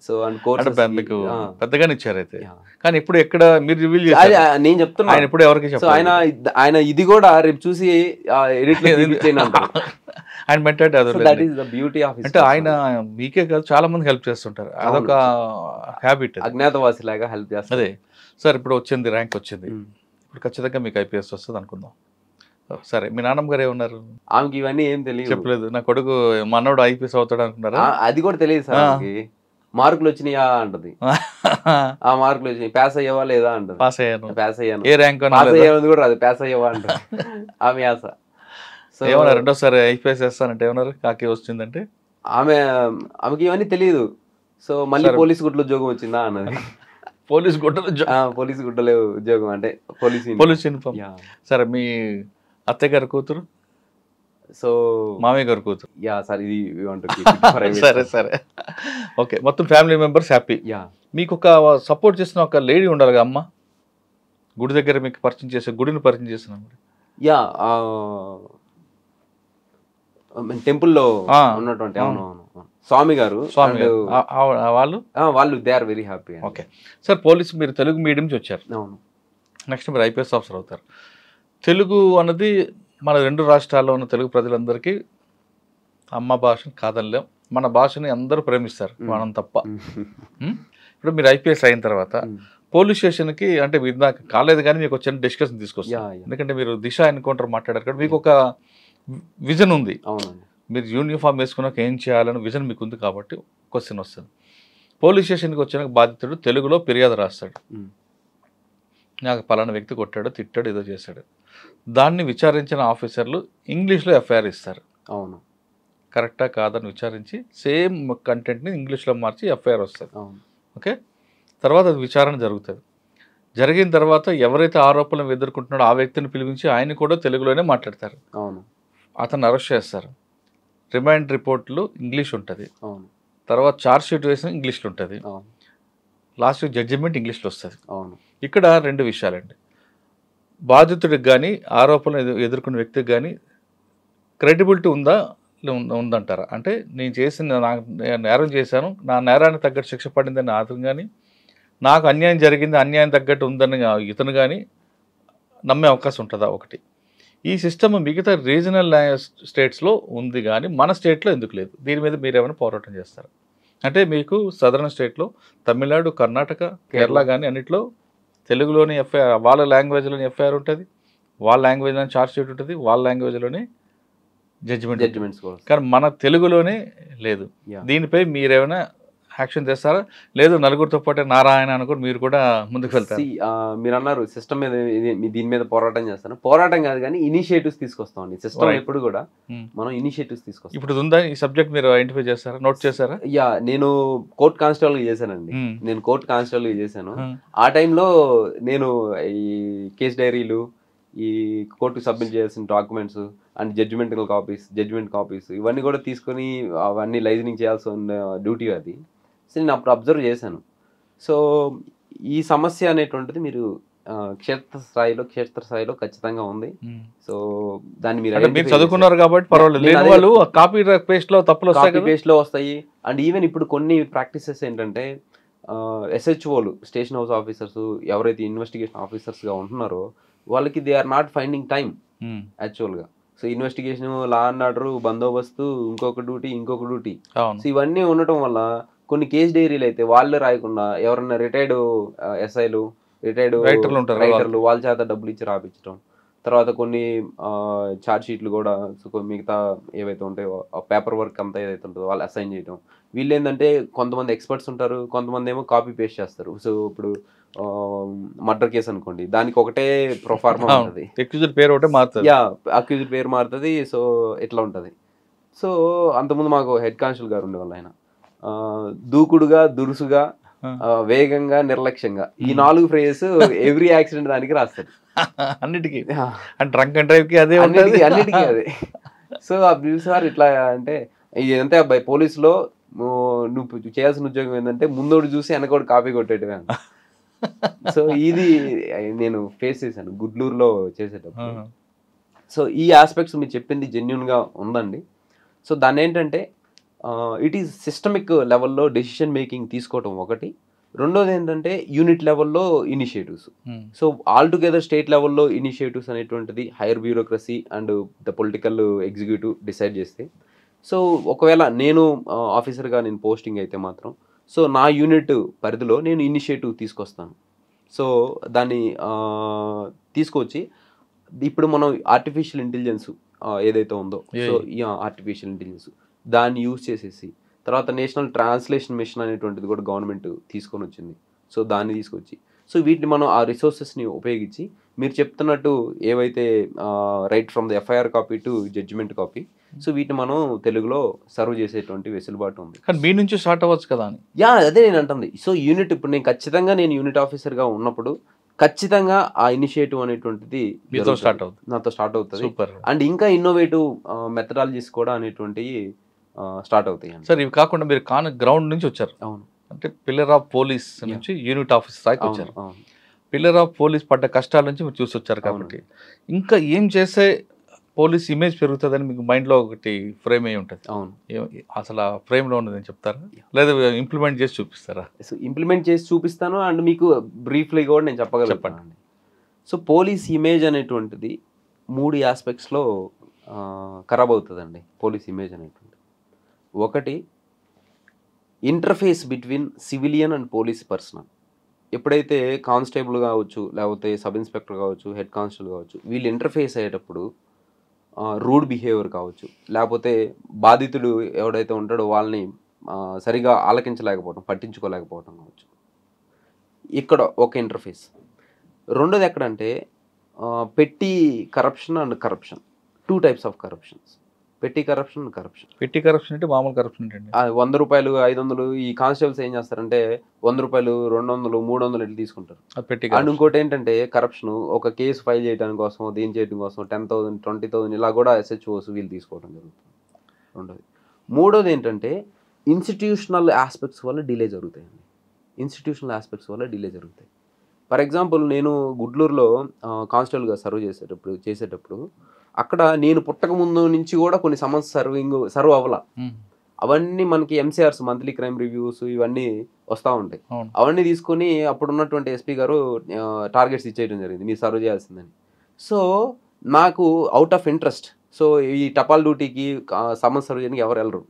So and అంటే courses మీకు పెద్దగానే ఇచ్చారు అయితే. Yeah. కానీ ఇప్పుడు ఎక్కడ మీరు రివీల్ అది చేశారు, నేను చెప్తున్నా. ఆయన ఇప్పుడు ఎవరికి సో చెప్పారు. ఆయన ఇది కూడా రేపు చూసి ఎడిట్ అంటారు. ఆయన మెంటాలిటీ సో దట్ అది. ఈస్ ద బ్యూటీ ఆఫ్ అంటే ఆయన మీకే కాదు చాలా మంది హెల్ప్ చేస్తుంటారు, అదొక హ్యాబిట్. అజ్ఞాతవాసి లాగా హెల్ప్ చేస్తారు. అదే సార్, ఇప్పుడు వచ్చింది, ర్యాంక్ వచ్చింది, ఇప్పుడు ఖచ్చితంగా మీకు ఐపీఎస్ వస్తుంది అనుకుందాం. సరే, మీ నాన్నమ్మ గారు ఏమన్నారు? ఆమెకి ఇవన్నీ ఏం తెలియదు, చెప్పలేదు. నా కొడుకు మనోడు ఐపీఎస్ అవుతాడు అనుకున్నారా? అది కూడా తెలియదు సార్. ఆమెకి మార్కులు వచ్చినాయా అంటది, ఆ మార్కులు వచ్చినాయి, పాస్ అయ్యేవా లేదా అంటది. పాస్ అయ్యాను, పాస్ అయ్యాను, ఏ ర్యాంక్ పాస్ అయ్యేది కూడా రాదు, పాస్ అయ్యేవా అంటది ఆమె ఆశ. సో ఏమన్నారు రెండోసారి ఐపీఎస్ వేస్తానంటే ఏమన్నారు? కాకి వచ్చిందంటే ఆమెకి ఇవన్నీ తెలియదు. సో మళ్ళీ పోలీస్ గుడ్లో ఉద్యోగం వచ్చిందా అన్నది. పోలీస్ గుడ్డలు, పోలీస్ గుడ్డలో ఉద్యోగం అంటే పోలీస్ యూనిఫామ్. సరే, మీ అత్తయ్య గారి కూతురు, సో మామయ్య గారి కూతురు. యా సార్, ఇది సరే సరే, ఓకే. మొత్తం ఫ్యామిలీ మెంబర్స్ హ్యాపీ. మీకు ఒక సపోర్ట్ చేసిన ఒక లేడీ ఉండాలిగా అమ్మ, గుడి దగ్గర మీకు పరిచయం చేసే, గుడిని పరిచయం చేసిన. యా టెంపుల్లో ఉన్నటువంటి స్వామి గారు, వాళ్ళు they are very happy. Okay sir, police మీరు తెలుగు మీడియం నుంచి వచ్చారు, అవును. నెక్స్ట్ మీరు ఐపీఎస్ ఆఫీసర్ అవుతారు. తెలుగు అన్నది మన 2 రాష్ట్రాల్లో ఉన్న తెలుగు ప్రజలందరికీ అమ్మ భాషను కాదనలేం, మన భాషని అందరూ ప్రేమిస్తారు, మనం తప్ప. ఇప్పుడు మీరు ఐపీఎస్ అయిన తర్వాత పోలీస్ స్టేషన్కి, అంటే మీరు నాకు కాలేదు కానీ మీకు వచ్చిన డిస్కషన్ తీసుకొస్తారు, ఎందుకంటే మీరు దిశ ఎన్కౌంటర్ మాట్లాడారు కదా, మీకు ఒక విజన్ ఉంది. మీరు యూనిఫామ్ వేసుకున్నాక ఏం చేయాలని విజన్ మీకు ఉంది కాబట్టి క్వశ్చన్ వస్తుంది. పోలీస్ స్టేషన్కి వచ్చిన బాధితుడు తెలుగులో ఫిర్యాదు రాస్తాడు, నాకు పలానా వ్యక్తి కొట్టాడు, తిట్టాడు, ఏదో చేశాడు. దాన్ని విచారించిన ఆఫీసర్లు ఇంగ్లీష్లో ఎఫ్ఐఆర్ ఇస్తారు. అవును, కరెక్టా కాదని విచారించి సేమ్ కంటెంట్ని ఇంగ్లీష్లో మార్చి ఎఫ్ఐఆర్ వస్తుంది. ఓకే, తర్వాత అది విచారణ జరుగుతుంది. జరిగిన తర్వాత ఎవరైతే ఆరోపణలు ఎదుర్కొంటున్నాడో ఆ వ్యక్తిని పిలిపించి ఆయన కూడా తెలుగులోనే మాట్లాడతారు. అవును, అతను అరెస్ట్ చేస్తారు. రిమాండ్ రిపోర్ట్లు ఇంగ్లీష్ ఉంటుంది, అవును. తర్వాత ఛార్జ్ షీట్ వేసిన ఇంగ్లీష్లో ఉంటుంది, అవును. లాస్ట్ జడ్జిమెంట్ ఇంగ్లీష్లో వస్తుంది. అవును. ఇక్కడ 2 విషయాలండి, బాధితుడికి కానీ ఆరోపణలు ఎదుర్కొన్న వ్యక్తికి కానీ క్రెడిబిలిటీ ఉందంటారా? అంటే నేను చేసిన, నేరం చేశాను, నా నేరాన్ని తగ్గట్టు శిక్ష పడిందని అతను కానీ, నాకు అన్యాయం జరిగింది, అన్యాయం తగ్గట్టు ఉందని ఇతను కానీ నమ్మే అవకాశం ఉంటుందా? ఒకటి. ఈ సిస్టమ్ మిగతా రీజనల్ స్టేట్స్లో ఉంది కానీ మన స్టేట్లో ఎందుకు లేదు? దీని మీద మీరు ఏమైనా పోరాటం చేస్తారు? అంటే మీకు సదరన్ స్టేట్లో తమిళనాడు, కర్ణాటక, కేరళ కానీ అన్నిట్లో తెలుగులోని ఎఫ్ఐఆర్, వాళ్ళ లాంగ్వేజ్లోని ఎఫ్ఐఆర్ ఉంటుంది, వాళ్ళ లాంగ్వేజ్లోని ఛార్జ్ షీట్ ఉంటుంది, వాళ్ళ లాంగ్వేజ్లోనే జడ్జిమెంట్స్, కానీ మన తెలుగులోనే లేదు. దీనిపై మీరేమైనా యాక్షన్ చేస్తారా? లేదు నలుగురితో పాటు నారాయణ అనుకుని మీరు కూడా ముందుకు వెళ్తారు? మీరు అన్నారు సిస్టమ్ మీద, దీని మీద పోరాటం చేస్తాను. పోరాటం కాదు కానీ ఇనిషియేటివ్స్ తీసుకొస్తామండి. సిస్టమ్ ఎప్పుడు కూడా మనం ఇనిషియేటివ్స్ తీసుకొస్తాం. ఇప్పుడు ఉందా ఈ సబ్జెక్ట్? మీరు ఐడెంటిఫై చేస్తారా, నోట్ చేశారా? యా, నేను కోర్ట్ కానిస్టేబుల్ చేశానండి. నేను కోర్ట్ కానిస్టేబుల్ చేశాను. ఆ టైంలో నేను ఈ కేస్ డైరీలు, ఈ కోర్టుకు సబ్మిట్ చేయాల్సిన డాక్యుమెంట్స్ అండ్ జడ్జిమెంట్ కాపీస్ ఇవన్నీ కూడా తీసుకొని అవన్నీ లైజనింగ్ చేయాల్సిన డ్యూటీ అది. సో నేను అప్పుడు అబ్జర్వ్ చేశాను. సో ఈ సమస్య అనేటువంటిది మీరు క్షేత్రస్థాయిలో ఖచ్చితంగా ఉంది. సో దాన్ని మీరు చదువుకున్నారు కాబట్టి పర్వాలేదు, వాళ్ళు కాపీ పేస్ట్ లో తప్పులు వస్తాయి. అండ్ ఈవెన్ ఇప్పుడు కొన్ని ప్రాక్టీసెస్ ఏంటంటే SHOలు, స్టేషన్ హౌస్ ఆఫీసర్స్, ఎవరైతే ఇన్వెస్టిగేషన్ ఆఫీసర్స్గా ఉంటున్నారో వాళ్ళకి they are not finding time యాక్చువల్గా. So investigation, law and order, బందోబస్తు, ఇంకొక డ్యూటీ. సో ఇవన్నీ ఉండటం వల్ల కొన్ని కేస్ డైరీలు అయితే వాళ్ళే రాయకుండా ఎవరన్నా రిటైర్డ్ ఎస్ఐలు, రిటైర్డ్ రైటర్లు వాళ్ళ చేత డబ్బులు ఇచ్చి రాపించడం. తర్వాత కొన్ని ఛార్జ్ షీట్లు కూడా మిగతా ఏవైతే ఉంటాయో పేపర్ వర్క్ అంతా ఏదైతే ఉంటుందో వాళ్ళు అసైన్ చేయడం. వీళ్ళు ఏంటంటే కొంతమంది ఎక్స్పర్ట్స్ ఉంటారు, కొంతమంది ఏమో కాపీ పేస్ట్ చేస్తారు. సో ఇప్పుడు మర్డర్ కేసు అనుకోండి, దానికి ఒకటే ప్రొఫార్మా ఉంటుంది, అక్యూజ్డ్ పేరు ఒకటే మారుతుంది. అక్యూజ్డ్ పేరు మారుతుంది. సో ఇట్లా ఉంటుంది. సో అంతకుముందు మాకు హెడ్ కానిస్టేబుల్ గారు ఉండేవాళ్ళు. ఆయన దూకుడుగా, దురుసుగా, వేగంగా, నిర్లక్ష్యంగా, ఈ 4 ఫ్రేజెస్ ఎవ్రీ యాక్సిడెంట్ దానికి రాస్తారు. అన్నిటికీ డ్రంక్ అండ్ డ్రైవ్ కి అదే, అన్నిటికీ అదే. సో సార్ ఇట్లా అంటే ఇదంతే అబ్బాయి, పోలీసులో నువ్వు చేయాల్సిన ఉద్యోగం ఏంటంటే ముందోడు చూసి వెనకోడు కాపీ కొట్టేటివే. సో ఇది నేను ఫేస్ చేశాను గుడ్లూరులో చేసేటప్పుడు. సో ఈ ఆస్పెక్ట్స్ మీరు చెప్పింది జెన్యున్గా ఉందండి. సో దాన్ని ఏంటంటే ఇట్ ఈస్ సిస్టమిక్ లెవెల్లో డెసిషన్ మేకింగ్ తీసుకోవటం ఒకటి. రెండోది ఏంటంటే యూనిట్ లెవెల్లో initiatives. So all together state లెవెల్లో ఇనిషియేటివ్స్ అనేటువంటిది hire bureaucracy and the political executive decide చేస్తే, సో ఒకవేళ నేను ఆఫీసర్గా నేను పోస్టింగ్ అయితే మాత్రం సో నా యూనిట్ పరిధిలో నేను ఇనిషియేటివ్ తీసుకొస్తాను. సో దాన్ని తీసుకొచ్చి ఇప్పుడు మనం ఆర్టిఫిషియల్ ఇంటెలిజెన్స్ ఏదైతే ఉందో, సో ఈ ఆర్టిఫిషియల్ ఇంటెలిజెన్స్ దాన్ని యూజ్ చేసేసి తర్వాత నేషనల్ ట్రాన్స్లేషన్ మిషన్ అనేటువంటిది కూడా గవర్నమెంట్ తీసుకొని వచ్చింది. సో దాన్ని తీసుకొచ్చి సో వీటిని మనం ఆ రిసోర్సెస్ని ఉపయోగించి మీరు చెప్తున్నట్టు ఏవైతే right from the FIR copy to judgment copy, so వీటిని మనం తెలుగులో సర్వ్ చేసేటువంటి వెసులుబాటు ఉంది. కానీ మీ నుంచి స్టార్ట్ అవ్వచ్చు కదా అని. అదే నేను అంటుంది. సో యూనిట్ ఇప్పుడు నేను ఖచ్చితంగా నేను యూనిట్ ఆఫీసర్గా ఉన్నప్పుడు ఖచ్చితంగా ఆ ఇనిషియేటివ్ అనేటువంటిది నాతో స్టార్ట్ అవుతుంది. అండ్ ఇంకా ఇన్నోవేటివ్ మెథడాలజీస్ కూడా అనేటువంటివి స్టార్ట్ అవుతాయి. సార్ ఇవి కాకుండా మీరు గ్రౌండ్ నుంచి వచ్చారు. అవును. అంటే పిల్లర్ ఆఫ్ పోలీస్ నుంచి యూనిట్ ఆఫీసర్ స్థాయికి వచ్చారు. పిల్లర్ ఆఫ్ పోలీస్ పడ్డ కష్టాల నుంచి మీరు చూసి వచ్చారు కాబట్టి ఇంకా ఏం చేస్తే పోలీస్ ఇమేజ్ పెరుగుతుందని మీకు మైండ్లో ఒకటి ఫ్రేమ్ అయి ఉంటుంది. అవును. అసలు ఆ ఫ్రేమ్లో ఉన్నదని చెప్తారా లేదా ఇంప్లిమెంట్ చేసి చూపిస్తారా? సో ఇంప్లిమెంట్ చేసి చూపిస్తాను అండ్ మీకు బ్రీఫ్లీ కూడా నేను చెప్పగలుగుతాను. సో పోలీస్ ఇమేజ్ అనేటువంటిది 3 ఆస్పెక్ట్స్లో ఖరాబ్ అవుతుందండి. పోలీస్ ఇమేజ్ అనేటువంటిది ఒకటి interface between civilian and police personnel. ఎప్పుడైతే కానిస్టేబుల్ కావచ్చు, లేకపోతే సబ్ ఇన్స్పెక్టర్ కావచ్చు, హెడ్ కానిస్టేబుల్ కావచ్చు, వీళ్ళు ఇంటర్ఫేస్ అయ్యేటప్పుడు రూడ్ బిహేవియర్ కావచ్చు, లేకపోతే బాధితుడు ఎవడైతే ఉంటాడో వాళ్ళని సరిగా ఆలకించలేకపోవడం, పట్టించుకోలేకపోవడం కావచ్చు, ఇక్కడ ఒక ఇంటర్ఫేస్. రెండోది ఎక్కడంటే పెట్టి corruption and corruption. 2 types of corruptions. పెట్టి కరప్షన్ అండ్ కరప్షన్. పెట్టి కరప్షన్ అంటే మామూలు కరప్షన్ అంటే 100 రూపాయలు 500 ఈ కానిస్టేబుల్స్ ఏం చేస్తారంటే 100 రూపాయలు 200 300 ఇట్లా తీసుకుంటారు. అండ్ ఇంకోటి ఏంటంటే కరప్షన్ ఒక కేసు ఫైల్ చేయడానికి కోసం, దీని చేయడం కోసం 10,000 20,000 ఇలా కూడా SHOs వీళ్ళు తీసుకోవడం జరుగుతుంది. రెండోది. మూడోది ఏంటంటే ఇన్స్టిట్యూషనల్ ఆస్పెక్ట్స్ వల్ల డిలే జరుగుతాయండి. ఇన్స్టిట్యూషనల్ ఆస్పెక్ట్స్ వల్ల డిలే జరుగుతాయి. ఫర్ ఎగ్జాంపుల్ నేను గుడ్లూరులో కానిస్టేబుల్గా చేసేటప్పుడు అక్కడ నేను పుట్టక ముందు నుంచి కూడా కొన్ని సమన్స్ సర్వ్ అవ్వాల. అవన్నీ మనకి MCRs మంత్లీ క్రైమ్ రివ్యూస్ ఇవన్నీ వస్తూ ఉంటాయి. అవన్నీ తీసుకొని అప్పుడున్నటువంటి SP గారు టార్గెట్స్ ఇచ్చేయడం జరిగింది, మీరు సర్వ్ చేయాల్సిందని. సో నాకు అవుట్ ఆఫ్ ఇంట్రెస్ట్, సో ఈ టపాల్ డ్యూటీకి సమన్స్ సర్వ్ చేయడానికి ఎవరు వెళ్ళరు,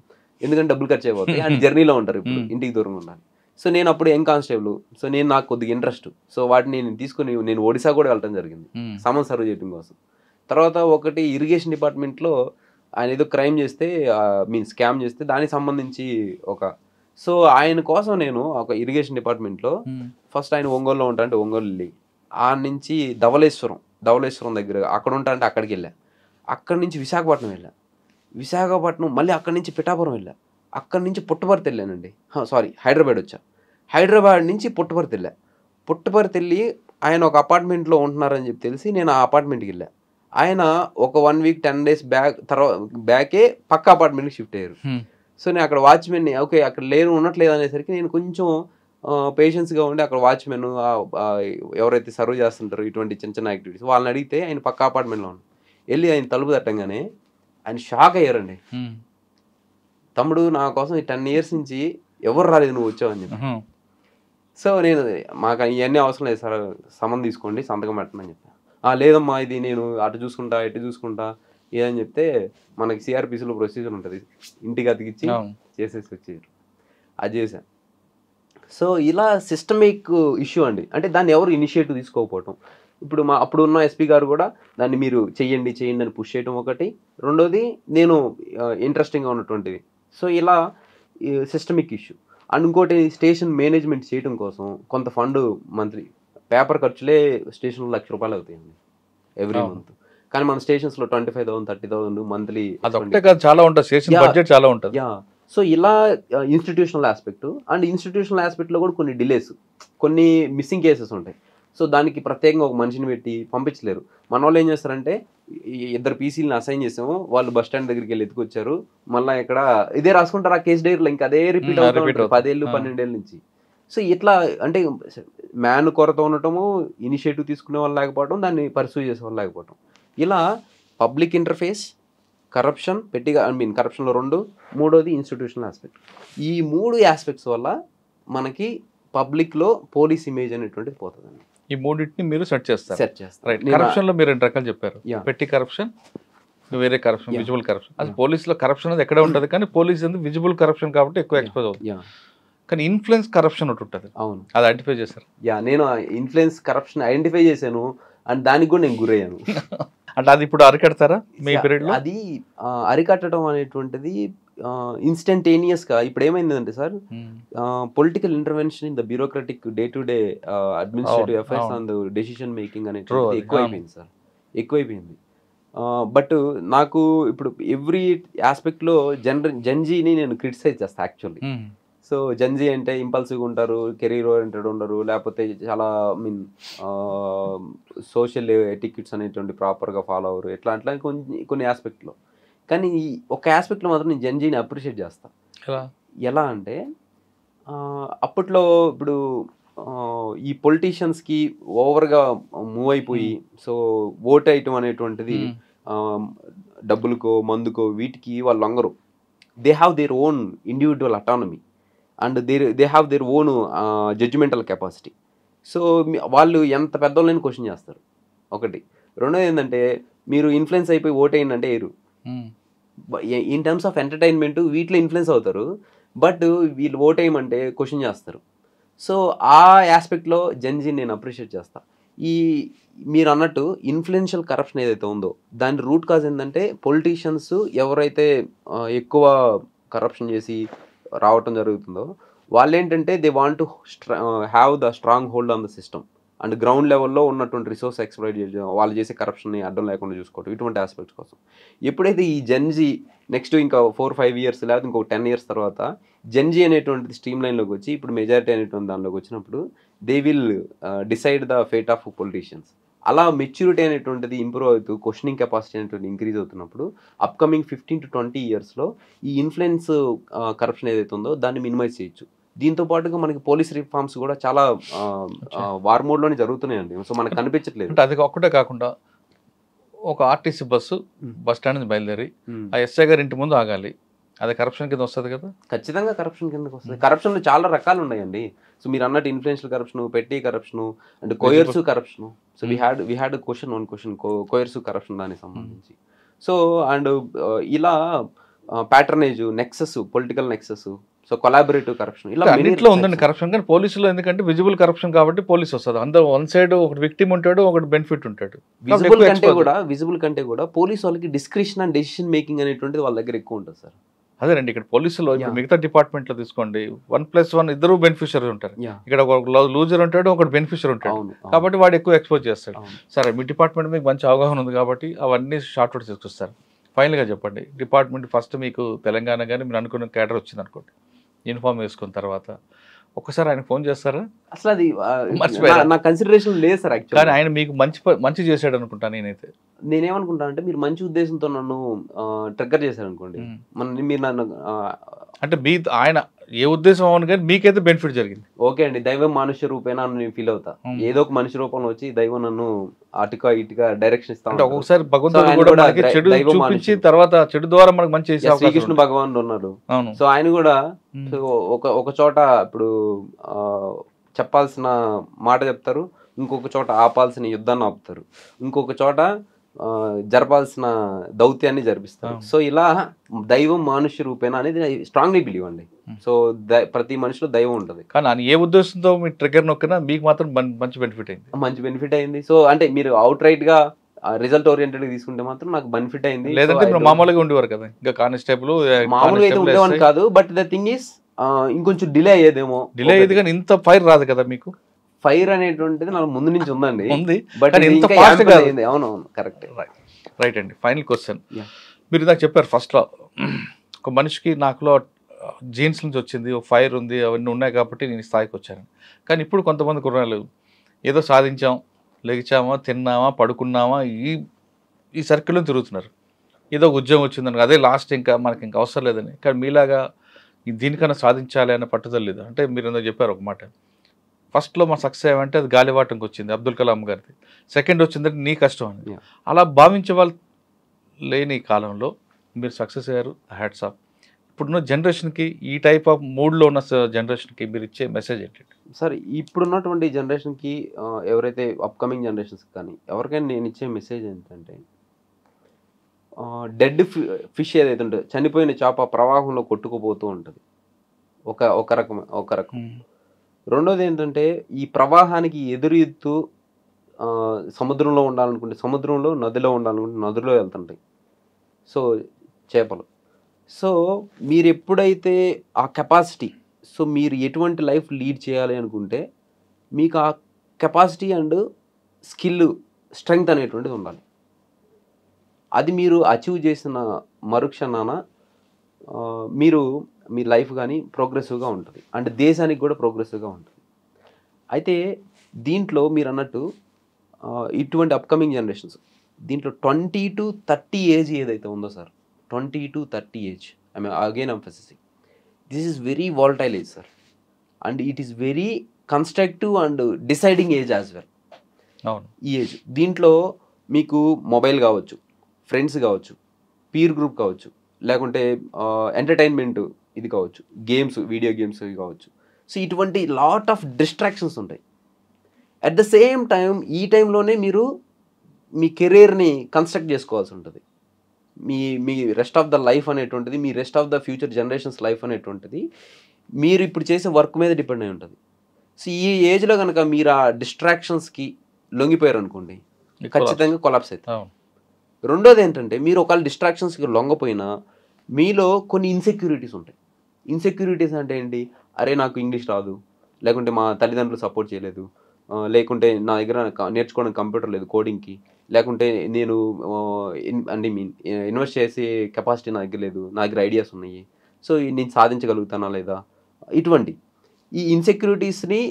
ఎందుకంటే డబ్బులు ఖర్చు అయిపోతాయి అండ్ జర్నీలో ఉంటారు, ఇప్పుడు ఇంటికి దూరంగా ఉండాలి. సో నేను అప్పుడు కానిస్టేబుల్, సో నాకు కొద్దిగా ఇంట్రెస్ట్, సో వాటిని నేను తీసుకుని నేను ఒడిశా కూడా వెళ్ళడం జరిగింది సమన్స్ సర్వ్ చేయడం కోసం. తర్వాత ఒకటి ఇరిగేషన్ డిపార్ట్మెంట్లో ఆయన ఏదో క్రైమ్ చేస్తే స్కామ్ చేస్తే దానికి సంబంధించి సో ఆయన కోసం నేను ఒక ఇరిగేషన్ డిపార్ట్మెంట్లో ఫస్ట్ ఆయన ఒంగోలులో ఉంటా అంటే ఒంగోలు వెళ్ళి ఆ నుంచి ధవళేశ్వరం దగ్గర అక్కడ ఉంటా అంటే అక్కడికి వెళ్ళా. అక్కడి నుంచి విశాఖపట్నం మళ్ళీ అక్కడి నుంచి పిఠాపురం వెళ్ళా. అక్కడి నుంచి పుట్టపర్తి వెళ్ళానండి, హైదరాబాద్ వచ్చా. హైదరాబాద్ నుంచి పుట్టపర్తి వెళ్ళి ఆయన ఒక అపార్ట్మెంట్లో ఉంటున్నారని చెప్పి తెలిసి నేను ఆ అపార్ట్మెంట్కి వెళ్ళా. ఆయన ఒక 1 week 10 days బ్యాకే పక్క అపార్ట్మెంట్కి షిఫ్ట్ అయ్యారు. సో నేను అక్కడ వాచ్మెన్ని ఓకే అక్కడ ఉండట్లేదు అనేసరికి నేను కొంచెం పేషెన్స్గా ఉండి అక్కడ వాచ్మెన్ ఎవరైతే సర్వ్ చేస్తుంటారో ఇటువంటి చిన్న యాక్టివిటీస్ వాళ్ళని అడిగితే ఆయన పక్క అపార్ట్మెంట్లో వెళ్ళి ఆయన తలుపు తట్టంగానే ఆయన షాక్ అయ్యారండి. తమ్ముడు నా కోసం ఈ 10 years నుంచి ఎవరు రాలేదు, నువ్వు వచ్చావని చెప్పి. సో నేను మాకు ఇవన్నీ అవసరం లేదు సార్, సంబంధం తీసుకోండి సంతకం పెట్టండి అని చెప్పాను. లేదమ్మా ఇది నేను అటు చూసుకుంటా ఇటు చూసుకుంటా ఏదని చెప్తే మనకి CRPCలో ప్రొసీజర్ ఉంటుంది, ఇంటికి అతికిచ్చి చేసేసి వచ్చేది. అది చేశాను. సో ఇలా సిస్టమిక్ ఇష్యూ అండి. అంటే దాన్ని ఎవరు ఇనిషియేటివ్ తీసుకోకపోవటం. ఇప్పుడు అప్పుడు ఉన్న SP గారు కూడా దాన్ని మీరు చెయ్యండి అని పుష్ చేయడం ఒకటి. రెండోది నేను ఇంట్రెస్టింగ్గా ఉన్నటువంటిది. సో ఇలా సిస్టమిక్ ఇష్యూ. అండ్ ఇంకోటి స్టేషన్ మేనేజ్మెంట్ చేయడం కోసం కొంత ఫండ్ మంత్లీ పేపర్ ఖర్చులే స్టేషన్లో ₹1,00,000 అవుతాయండి ఎవ్రీ మంత్. కానీ మన స్టేషన్స్లో 25,000 30,000 మంత్లీ చాలా ఉంటుంది. సో ఇలా ఇన్స్టిట్యూషనల్ ఆస్పెక్ట్ అండ్ ఇన్స్టిట్యూషనల్ ఆస్పెక్ట్లో కూడా కొన్ని డిలేస్, కొన్ని మిస్సింగ్ కేసెస్ ఉంటాయి. సో దానికి ప్రత్యేకంగా ఒక మనిషిని పెట్టి పంపించలేరు. మన వాళ్ళు ఏం చేస్తారంటే 2 PCలను అసైన్ చేసాము, వాళ్ళు బస్ స్టాండ్ దగ్గరికి వెళ్ళి ఎత్తుకొచ్చారు, మళ్ళీ ఇక్కడ ఇదే రాసుకుంటారు ఆ కేసు డైరీలో, ఇంకా అదే రిపీట్ అవుతుంది 10 ఏళ్ళు 12 ఏళ్ళ నుంచి. సో ఇట్లా అంటే మ్యాన్ కొరత ఉండటము, ఇనిషియేటివ్ తీసుకునే వాళ్ళు లేకపోవడం, దాన్ని పర్సూ చేసే వాళ్ళు లేకపోవడం, ఇలా పబ్లిక్ ఇంటర్ఫేస్, కరప్షన్ కరప్షన్లో 2, మూడోది ఇన్స్టిట్యూషనల్ ఆస్పెక్ట్. ఈ 3 ఆస్పెక్ట్స్ వల్ల మనకి పబ్లిక్లో పోలీస్ ఇమేజ్ అనేటువంటిది పోతుందండి. ఈ మూడింటిని మీరు సెట్ చేస్తారు. రైట్. నేను కరప్షన్ లో మీరు 2 రకాలు చెప్పారు. Yeah. పెట్టి కరప్షన్, వేరే కరప్షన్, విజిబుల్ కరప్షన్. అది పోలీసులో కరప్షన్ అనేది ఎక్కడ ఉంటుంది, కానీ పోలీస్ అనేది విజిబుల్ కరప్షన్ కాబట్టి ఎక్కువ ఎక్స్పోజ్ అవుతుంది. కానీ ఇన్ఫ్లుయెన్స్ కరప్షన్ ఒకటి ఉంటుంది. అవును, అది ఐడెంటిఫై చేశారు. నేను ఇన్ఫ్లుయెన్స్ కరప్షన్ ఐడెంటిఫై చేశాను, అండ్ దానికి కూడా నేను గురయ్యాను. అంటే అది ఇప్పుడు అరికడతారా మీ పీరియడ్ లో? అది అరికట్టడం అనేటువంటిది ఇన్స్టంటేనియస్గా ఇప్పుడు ఏమైందంటే sir, political intervention in the bureaucratic day to day administrative affairs and decision making అనేటువంటిది ఎక్కువైపోయింది సార్, ఎక్కువైపోయింది. బట్ నాకు ఇప్పుడు ఎవ్రీ ఆస్పెక్ట్లో జెన్జీని నేను క్రిటిసైజ్ చేస్తాను యాక్చువల్లీ. సో జెన్జీ అంటే ఇంపల్సివ్గా ఉంటారు, కెరీర్ ఓరియంటెడ్ ఉండరు, లేకపోతే చాలా సోషల్ ఎటిక్యూట్స్ అనేటువంటి ప్రాపర్గా ఫాలో అవ్వరు, అట్లా కొన్ని ఆస్పెక్ట్లో. కానీ ఒక ఆస్పెక్ట్లో మాత్రం నేను జెన్జీని అప్రిషియేట్ చేస్తాను. ఎలా అంటే అప్పట్లో ఇప్పుడు ఈ పొలిటీషియన్స్కి ఓవర్గా మూవ్ అయిపోయి, సో ఓట్ వేయటం అనేటువంటిది డబ్బులకో మందుకో వీటికి వాళ్ళు లొంగరు. They have their own individual autonomy and they have their own judgemental capacity. So వాళ్ళు ఎంత పెద్దోళ్ళని క్వశ్చన్ చేస్తారు, ఒకటి. రెండోది ఏంటంటే, మీరు ఇన్ఫ్లుయెన్స్ అయిపోయి ఓట్ అయ్యిందంటే వేరు. ఇన్ టర్మ్స్ ఆఫ్ ఎంటర్టైన్మెంట్ వీటిలో ఇన్ఫ్లుయెన్స్ అవుతారు, బట్ వీళ్ళు ఓట్ వేయమంటే క్వశ్చన్ చేస్తారు. సో ఆ ఆస్పెక్ట్లో జెన్జీ నేను అప్రిషియేట్ చేస్తాను. మీరు అన్నట్టు ఇన్ఫ్లుయెన్షియల్ కరప్షన్ ఏదైతే ఉందో దాని రూట్ కాజ్ ఏంటంటే, పొలిటీషియన్స్ ఎవరైతే ఎక్కువ కరప్షన్ చేసి రావటం జరుగుతుందో వాళ్ళు ఏంటంటే they want to have the strong hold on the system and ground లెవెల్లో ఉన్నటువంటి రిసోర్స్ ఎక్స్ప్లాయిట్ చేయడం, వాళ్ళు చేసే కరప్షన్ని అడ్డం లేకుండా చూసుకోవడం, ఇటువంటి ఆస్పెక్ట్స్ కోసం. ఎప్పుడైతే ఈ జెన్జీ నెక్స్ట్ ఇంకా 4-5 years లేకపోతే ఇంకొక 10 years తర్వాత జెన్జీ అనేటువంటిది స్ట్రీమ్ లైన్లోకి వచ్చి ఇప్పుడు మెజారిటీ అనేటువంటి దానిలోకి వచ్చినప్పుడు they will decide the fate of politicians. అలా మెచ్యూరిటీ అనేటువంటిది ఇంప్రూవ్ అవుతూ క్వశ్చనింగ్ కెపాసిటీ అనేటువంటి ఇంక్రీజ్ అవుతున్నప్పుడు అప్కమింగ్ 15 to 20 yearsలో ఈ ఇన్ఫ్లుయెన్స్ కరప్షన్ ఏదైతే ఉందో దాన్ని మినిమైజ్ చేయొచ్చు. దీంతో పాటుగా మనకి పోలీస్ రిఫార్మ్స్ కూడా చాలా వార్ మోడ్లోనే జరుగుతున్నాయండి. సో మనకు కనిపించట్లేదు. అంటే అది ఒక్కటే కాకుండా ఒక ఆర్టీసీ బస్సు బస్ స్టాండ్ నుంచి బయలుదేరి ఆ ఎస్ఐ గారి ఇంటి ముందు ఆగాలి, అది కరప్షన్ కింద వస్తుంది కదా? ఖచ్చితంగా కరప్షన్ కిందకి వస్తుంది. కరప్షన్లో చాలా రకాలు ఉన్నాయండి. సో మీరు అన్నట్టు ఇన్ఫ్లుయెన్షియల్ కరప్షన్, పెట్టి corruption and coercive corruption. So we had one question coercive corruption దానికి సంబంధించి. సో అండ్ ఇలా patronage, nexus, political nexus, so collaborative corruption, ఇలా అన్నింటిలో ఉందండి కరప్షన్. కానీ పోలీసులో ఎందుకంటే విజిబుల్ కరప్షన్ కాబట్టి పోలీస్ వస్తుంది. అందరూ వన్ సైడ్ ఒకటి విక్టిమ్ ఉంటాడు, ఒకటి బెనిఫిట్ ఉంటాడు. విజిబుల్ కంటే కూడా పోలీస్ వాళ్ళకి డిస్క్రిషన్ అండ్ డెసిషన్ మేకింగ్ అనేటువంటిది వాళ్ళ దగ్గర ఎక్కువ ఉంటుంది సార్. అదేనండి, ఇక్కడ పోలీసులో ఇప్పుడు మిగతా డిపార్ట్మెంట్ లో తీసుకోండి, 1+1 ఇద్దరు బెనిఫిషియరీ ఉంటారు. ఇక్కడ ఒక లూజర్ ఉంటాడు, ఒకటి బెనిఫిషియరీ ఉంటాడు, కాబట్టి వాడు ఎక్కువ ఎక్స్పోజ్ చేస్తాడు. సరే, మీ డిపార్ట్మెంట్ మీకు మంచి అవగాహన ఉంది కాబట్టి అవన్నీ షార్ట్ అవుట్ తీసుకొస్తారు. ఫైనల్గా చెప్పండి, డిపార్ట్మెంట్ ఫస్ట్ మీకు తెలంగాణ కానీ మీరు అనుకున్న క్యాడర్ వచ్చింది అనుకోండి, యూనిఫామ్ వేసుకున్న తర్వాత ఒక్కసారి ఆయన ఫోన్ చేస్తారా? అసలు అది నా కన్సిడరేషన్ లేదు సార్. కానీ ఆయన మీకు మంచి చేశాడు అనుకుంటా. నేనేమనుకుంటా అంటే, మీరు మంచి ఉద్దేశంతో నన్ను ట్రిగ్గర్ చేశారు అనుకోండి, మీరు నన్ను అంటే ఆయన ఏ ఉద్దేశం అవును కానీ మీకైతే బెనిఫిట్ జరిగింది. ఓకే అండి, దైవం మనుష్య రూపేనా అని నేను ఫీల్ అవుతా. ఏదో ఒక మనిషి రూపంలో వచ్చి దైవం నన్ను అటుగా ఇటుగా డైరెక్షన్ ఇస్తా. ఒక్కొక్కసారి భగవంతుడు కూడా మనకి చెడు చూపించి తర్వాత చెడు ద్వారా మనకు మంచి చేసే శ్రీకృష్ణ భగవానుడు ఉన్నారు. సో ఆయన కూడా ఒక చోట ఇప్పుడు చెప్పాల్సిన మాట చెప్తారు, ఇంకొక చోట ఆపాల్సిన యుద్ధాన్ని ఆపుతారు, ఇంకొక చోట జరపాల్సిన దౌత్యాన్ని జరిపిస్తారు. సో ఇలా దైవం మానుష్య రూపేణ అనేది స్ట్రాంగ్లీ బిలీవ్ అండి. సో ప్రతి మనిషిలో దైవం ఉంటుంది. కానీ ఆయన ఏ ఉద్దేశంతో మీ ట్రిగ్గర్ నొక్కినా మీకు మాత్రం మంచి బెనిఫిట్ అయింది. సో అంటే మీరు అవుట్ రైట్ గా రిజల్ట్ ఓరియంటెడ్ తీసుకుంటే మాత్రం నాకు బెనిఫిట్ అయింది. లేదంటే మామూలుగా ఉండేవారు కదా, ఇంకా కానిస్టేబుల్ మామూలుగా అయితే ఉండేవాని కాదు. బట్ ద థింగ్ ఈస్ ఇంకొంచెం డిలే అయ్యేదేమో. డిలే అయ్యేది కానీ ఇంత ఫైర్ రాదు కదా మీకు. ఫైర్ అనేటువంటిది నాకు ముందు నుంచి ఉందండి, బట్ అవునవును కరెక్ట్. రైట్ అండి. ఫైనల్ క్వశ్చన్, మీరు ఇందాక చెప్పారు ఫస్ట్ లో ఒక మనిషికి నాకులో జీన్స్ నుంచి వచ్చింది, ఒక ఫైర్ ఉంది, అవన్నీ ఉన్నాయి కాబట్టి నేను స్థాయికి వచ్చాను. కానీ ఇప్పుడు కొంతమంది కుర్రాళ్ళు ఏదో సాధించాం, లెగిచామా, తిన్నామా, పడుకున్నామా, ఈ సర్కిల్లో తిరుగుతున్నారు. ఏదో ఉద్యోగం వచ్చిందని అదే లాస్ట్, ఇంకా మనకి ఇంకా అవసరం లేదని. కానీ మీలాగా దీనికన్నా సాధించాలి అనే పట్టుదల లేదు. అంటే మీరు ఎందుకు చెప్పారు ఒక మాట, ఫస్ట్లో మా సక్సెస్ ఏమంటే అది గాలివాటంకి వచ్చింది అబ్దుల్ కలాం గారిది, సెకండ్ వచ్చిందంటే నీ కష్టం అని. Yeah. అలా భావించే వాళ్ళు లేని కాలంలో మీరు సక్సెస్ అయ్యారు, హ్యాట్స్ ఆఫ్. ఇప్పుడున్న జనరేషన్కి, ఈ టైప్ ఆఫ్ మూడ్లో ఉన్న జనరేషన్కి మీరు ఇచ్చే మెసేజ్ ఏంటంటే? సార్ ఇప్పుడున్నటువంటి జనరేషన్కి ఎవరైతే అప్కమింగ్ జనరేషన్స్కి కానీ ఎవరికైనా నేను ఇచ్చే మెసేజ్ ఏంటంటే, డెడ్ ఫిష్ ఏదైతే ఉంటుందో, చనిపోయిన చేప ప్రవాహంలో కొట్టుకుపోతూ ఉంటుంది, ఒక రకం. రెండోది ఏంటంటే, ఈ ప్రవాహానికి ఎదురెత్తు సముద్రంలో ఉండాలనుకుంటే సముద్రంలో, నదిలో ఉండాలనుకుంటే నదిలో వెళ్తుంటాయి సో చేపలు. సో మీరు ఎప్పుడైతే ఆ కెపాసిటీ, సో మీరు ఎటువంటి లైఫ్ లీడ్ చేయాలి అనుకుంటే మీకు ఆ కెపాసిటీ అండ్ స్కిల్, స్ట్రెంగ్త్ అనేటువంటిది ఉండాలి. అది మీరు అచీవ్ చేసిన మరుక్షణాన మీరు మీ లైఫ్ కానీ ప్రోగ్రెసివ్గా ఉంటుంది, అండ్ దేశానికి కూడా ప్రోగ్రెసివ్గా ఉంటుంది. అయితే దీంట్లో మీరు అన్నట్టు ఇటువంటి అప్కమింగ్ జనరేషన్స్, దీంట్లో 20 to 30 ఏజ్ ఏదైతే ఉందో sir, 20 to 30 age, I mean again emphasising, this is very volatile age sir, and it is very constructive and deciding age as well. అవును, ఈ ఏజ్ దీంట్లో మీకు మొబైల్ కావచ్చు, ఫ్రెండ్స్ కావచ్చు, పీర్ గ్రూప్ కావచ్చు, లేకుంటే ఎంటర్టైన్మెంట్ ఇది కావచ్చు, గేమ్స్, వీడియో గేమ్స్ ఇవి కావచ్చు. సో ఇటువంటి లాట్ ఆఫ్ డిస్ట్రాక్షన్స్ ఉంటాయి. అట్ ద సేమ్ టైం ఈ టైంలోనే మీరు మీ కెరీర్ని కన్స్ట్రక్ట్ చేసుకోవాల్సి ఉంటుంది. మీ రెస్ట్ ఆఫ్ ద లైఫ్ అనేటువంటిది, మీ rest of the future generations life అనేటువంటిది మీరు ఇప్పుడు చేసే వర్క్ మీద డిపెండ్ అయి ఉంటుంది. సో ఈ ఏజ్లో కనుక మీరు ఆ డిస్ట్రాక్షన్స్కి లొంగిపోయారు అనుకోండి, ఖచ్చితంగా కొలాప్స్ అవుతుంది. రెండోది ఏంటంటే, మీరు ఒకవేళ డిస్ట్రాక్షన్స్కి లొంగపోయినా మీలో కొన్ని ఇన్సెక్యూరిటీస్ ఉంటాయి. ఇన్సెక్యూరిటీస్ అంటే ఏంటి? అరే నాకు ఇంగ్లీష్ రాదు, లేకుంటే మా తల్లిదండ్రులు సపోర్ట్ చేయలేదు, లేకుంటే నా దగ్గర నేర్చుకోవడానికి కంప్యూటర్ లేదు కోడింగ్కి, లేకుంటే నేను ఇన్వెస్ట్ చేసే కెపాసిటీ నా దగ్గర లేదు, నా దగ్గర ఐడియాస్ ఉన్నాయి, సో నేను సాధించగలుగుతానా లేదా, ఇటువంటి ఈ ఇన్సెక్యూరిటీస్ని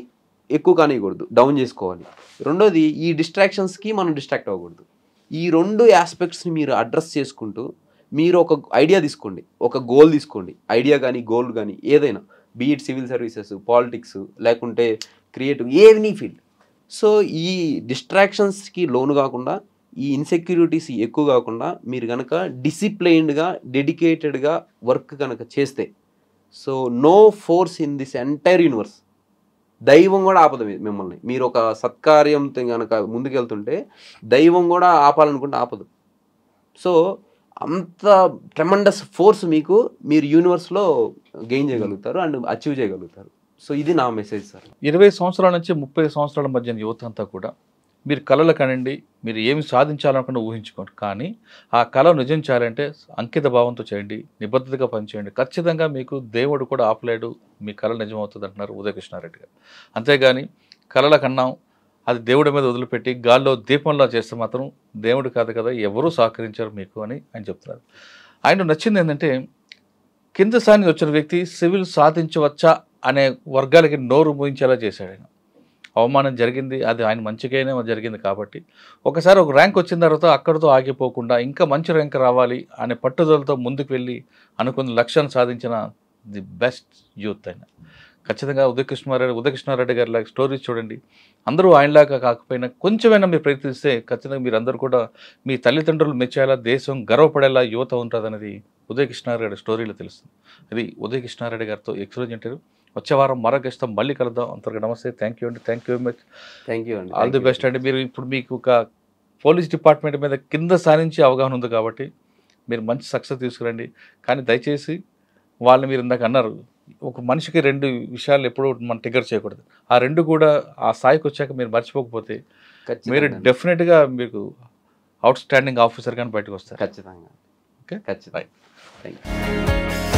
ఎక్కువ కానివ్వకూడదు, డౌన్ చేసుకోవాలి. రెండోది, ఈ డిస్ట్రాక్షన్స్కి మనం డిస్ట్రాక్ట్ అవ్వకూడదు. ఈ రెండు ఆస్పెక్ట్స్ని మీరు అడ్రస్ చేసుకుంటూ మీరు ఒక ఐడియా తీసుకోండి, ఒక గోల్ తీసుకోండి, ఐడియా కానీ గోల్ కానీ ఏదైనా, బీఇట్ సివిల్ సర్వీసెస్, పాలిటిక్స్, లేకుంటే క్రియేటివ్, ఏవనీ ఫీల్డ్. సో ఈ డిస్ట్రాక్షన్స్కి లోను కాకుండా, ఈ ఇన్సెక్యూరిటీస్ ఎక్కువ కాకుండా మీరు కనుక డిసిప్లైన్డ్గా, డెడికేటెడ్గా వర్క్ కనుక చేస్తే, so no force in this entire universe, దైవం కూడా ఆపదు మిమ్మల్ని. మీరు ఒక సత్కార్యంతో కనుక ముందుకెళ్తుంటే దైవం కూడా ఆపాలనుకుంటే ఆపదు. సో అంత ట్రెమండస్ ఫోర్స్ మీకు, మీరు యూనివర్స్లో గెయిన్ చేయగలుగుతారు అండ్ అచీవ్ చేయగలుగుతారు. సో ఇది నా మెసేజ్ సార్. 20 సంవత్సరాల నుంచి 30 సంవత్సరాల మధ్య యువత అంతా కూడా మీరు కళలు కనండి, మీరు ఏమి సాధించాలనుకున్న ఊహించుకోండి, కానీ ఆ కళ నిజం చేయాలంటే అంకిత భావంతో చేయండి, నిబద్ధతగా పనిచేయండి. ఖచ్చితంగా మీకు దేవుడు కూడా ఆపలేడు, మీ కళ నిజమవుతుంది అంటున్నారు ఉదయకృష్ణారెడ్డి గారు. అంతేగాని కళల కన్నాం అది దేవుడి మీద వదిలిపెట్టి గాల్లో దీపంలా చేస్తే మాత్రం దేవుడు కాదు కదా, ఎవరూ సహకరించారు మీకు అని ఆయన చెప్తున్నారు. ఆయన నచ్చింది ఏంటంటే, కింద స్థాయి వచ్చిన వ్యక్తి సివిల్ సాధించవచ్చా అనే వర్గాలకి నోరు మూయించేలా చేశాడు ఆయన. అవమానం జరిగింది, అది ఆయన మంచిగానే జరిగింది కాబట్టి ఒకసారి ఒక ర్యాంక్ వచ్చిన తర్వాత అక్కడితో ఆగిపోకుండా ఇంకా మంచి ర్యాంక్ రావాలి అనే పట్టుదలతో ముందుకు వెళ్ళి అనుకున్న లక్ష్యాన్ని సాధించిన ది బెస్ట్ యూత్ ఆయన. ఖచ్చితంగా ఉదయకృష్ణారెడ్డి గారి లాగా స్టోరీస్ చూడండి. అందరూ ఆయనలాగా కాకపోయినా కొంచెమైనా మీరు ప్రయత్నిస్తే ఖచ్చితంగా మీరు అందరూ కూడా మీ తల్లిదండ్రులు మెచ్చేలా, దేశం గర్వపడేలా యువత ఉంటుంది అనేది ఉదయకృష్ణారెడ్డి స్టోరీలో తెలుస్తుంది. ఇది ఉదయకృష్ణారెడ్డి గారితో ఎక్స్క్లూజివ్ ఇంటర్వ్యూ. వచ్చే వారం మరొక ఇష్టం మళ్ళీ కలుద్దాం. అంతవరకు నమస్తే, థ్యాంక్ యూ అండి, thank you very much, thank you అండి, ఆల్ ది బెస్ట్ అండి. మీరు ఇప్పుడు మీకు ఒక పోలీస్ డిపార్ట్మెంట్ మీద కింద సాధించి అవగాహన ఉంది కాబట్టి మీరు మంచి సక్సెస్ తీసుకురండి. కానీ దయచేసి వాళ్ళని మీరు ఇందాక అన్నారు, ఒక మనిషికి 2 విషయాలు ఎప్పుడూ మనం ట్రిగర్ చేయకూడదు. ఆ 2 కూడా ఆ స్థాయికి వచ్చాక మీరు మర్చిపోకపోతే మీరు డెఫినెట్గా మీకు అవుట్ స్టాండింగ్ ఆఫీసర్ కానీ బయటకు వస్తారు. ఖచ్చితంగా. ఓకే, ఖచ్చితంగా. రైట్. Thank you.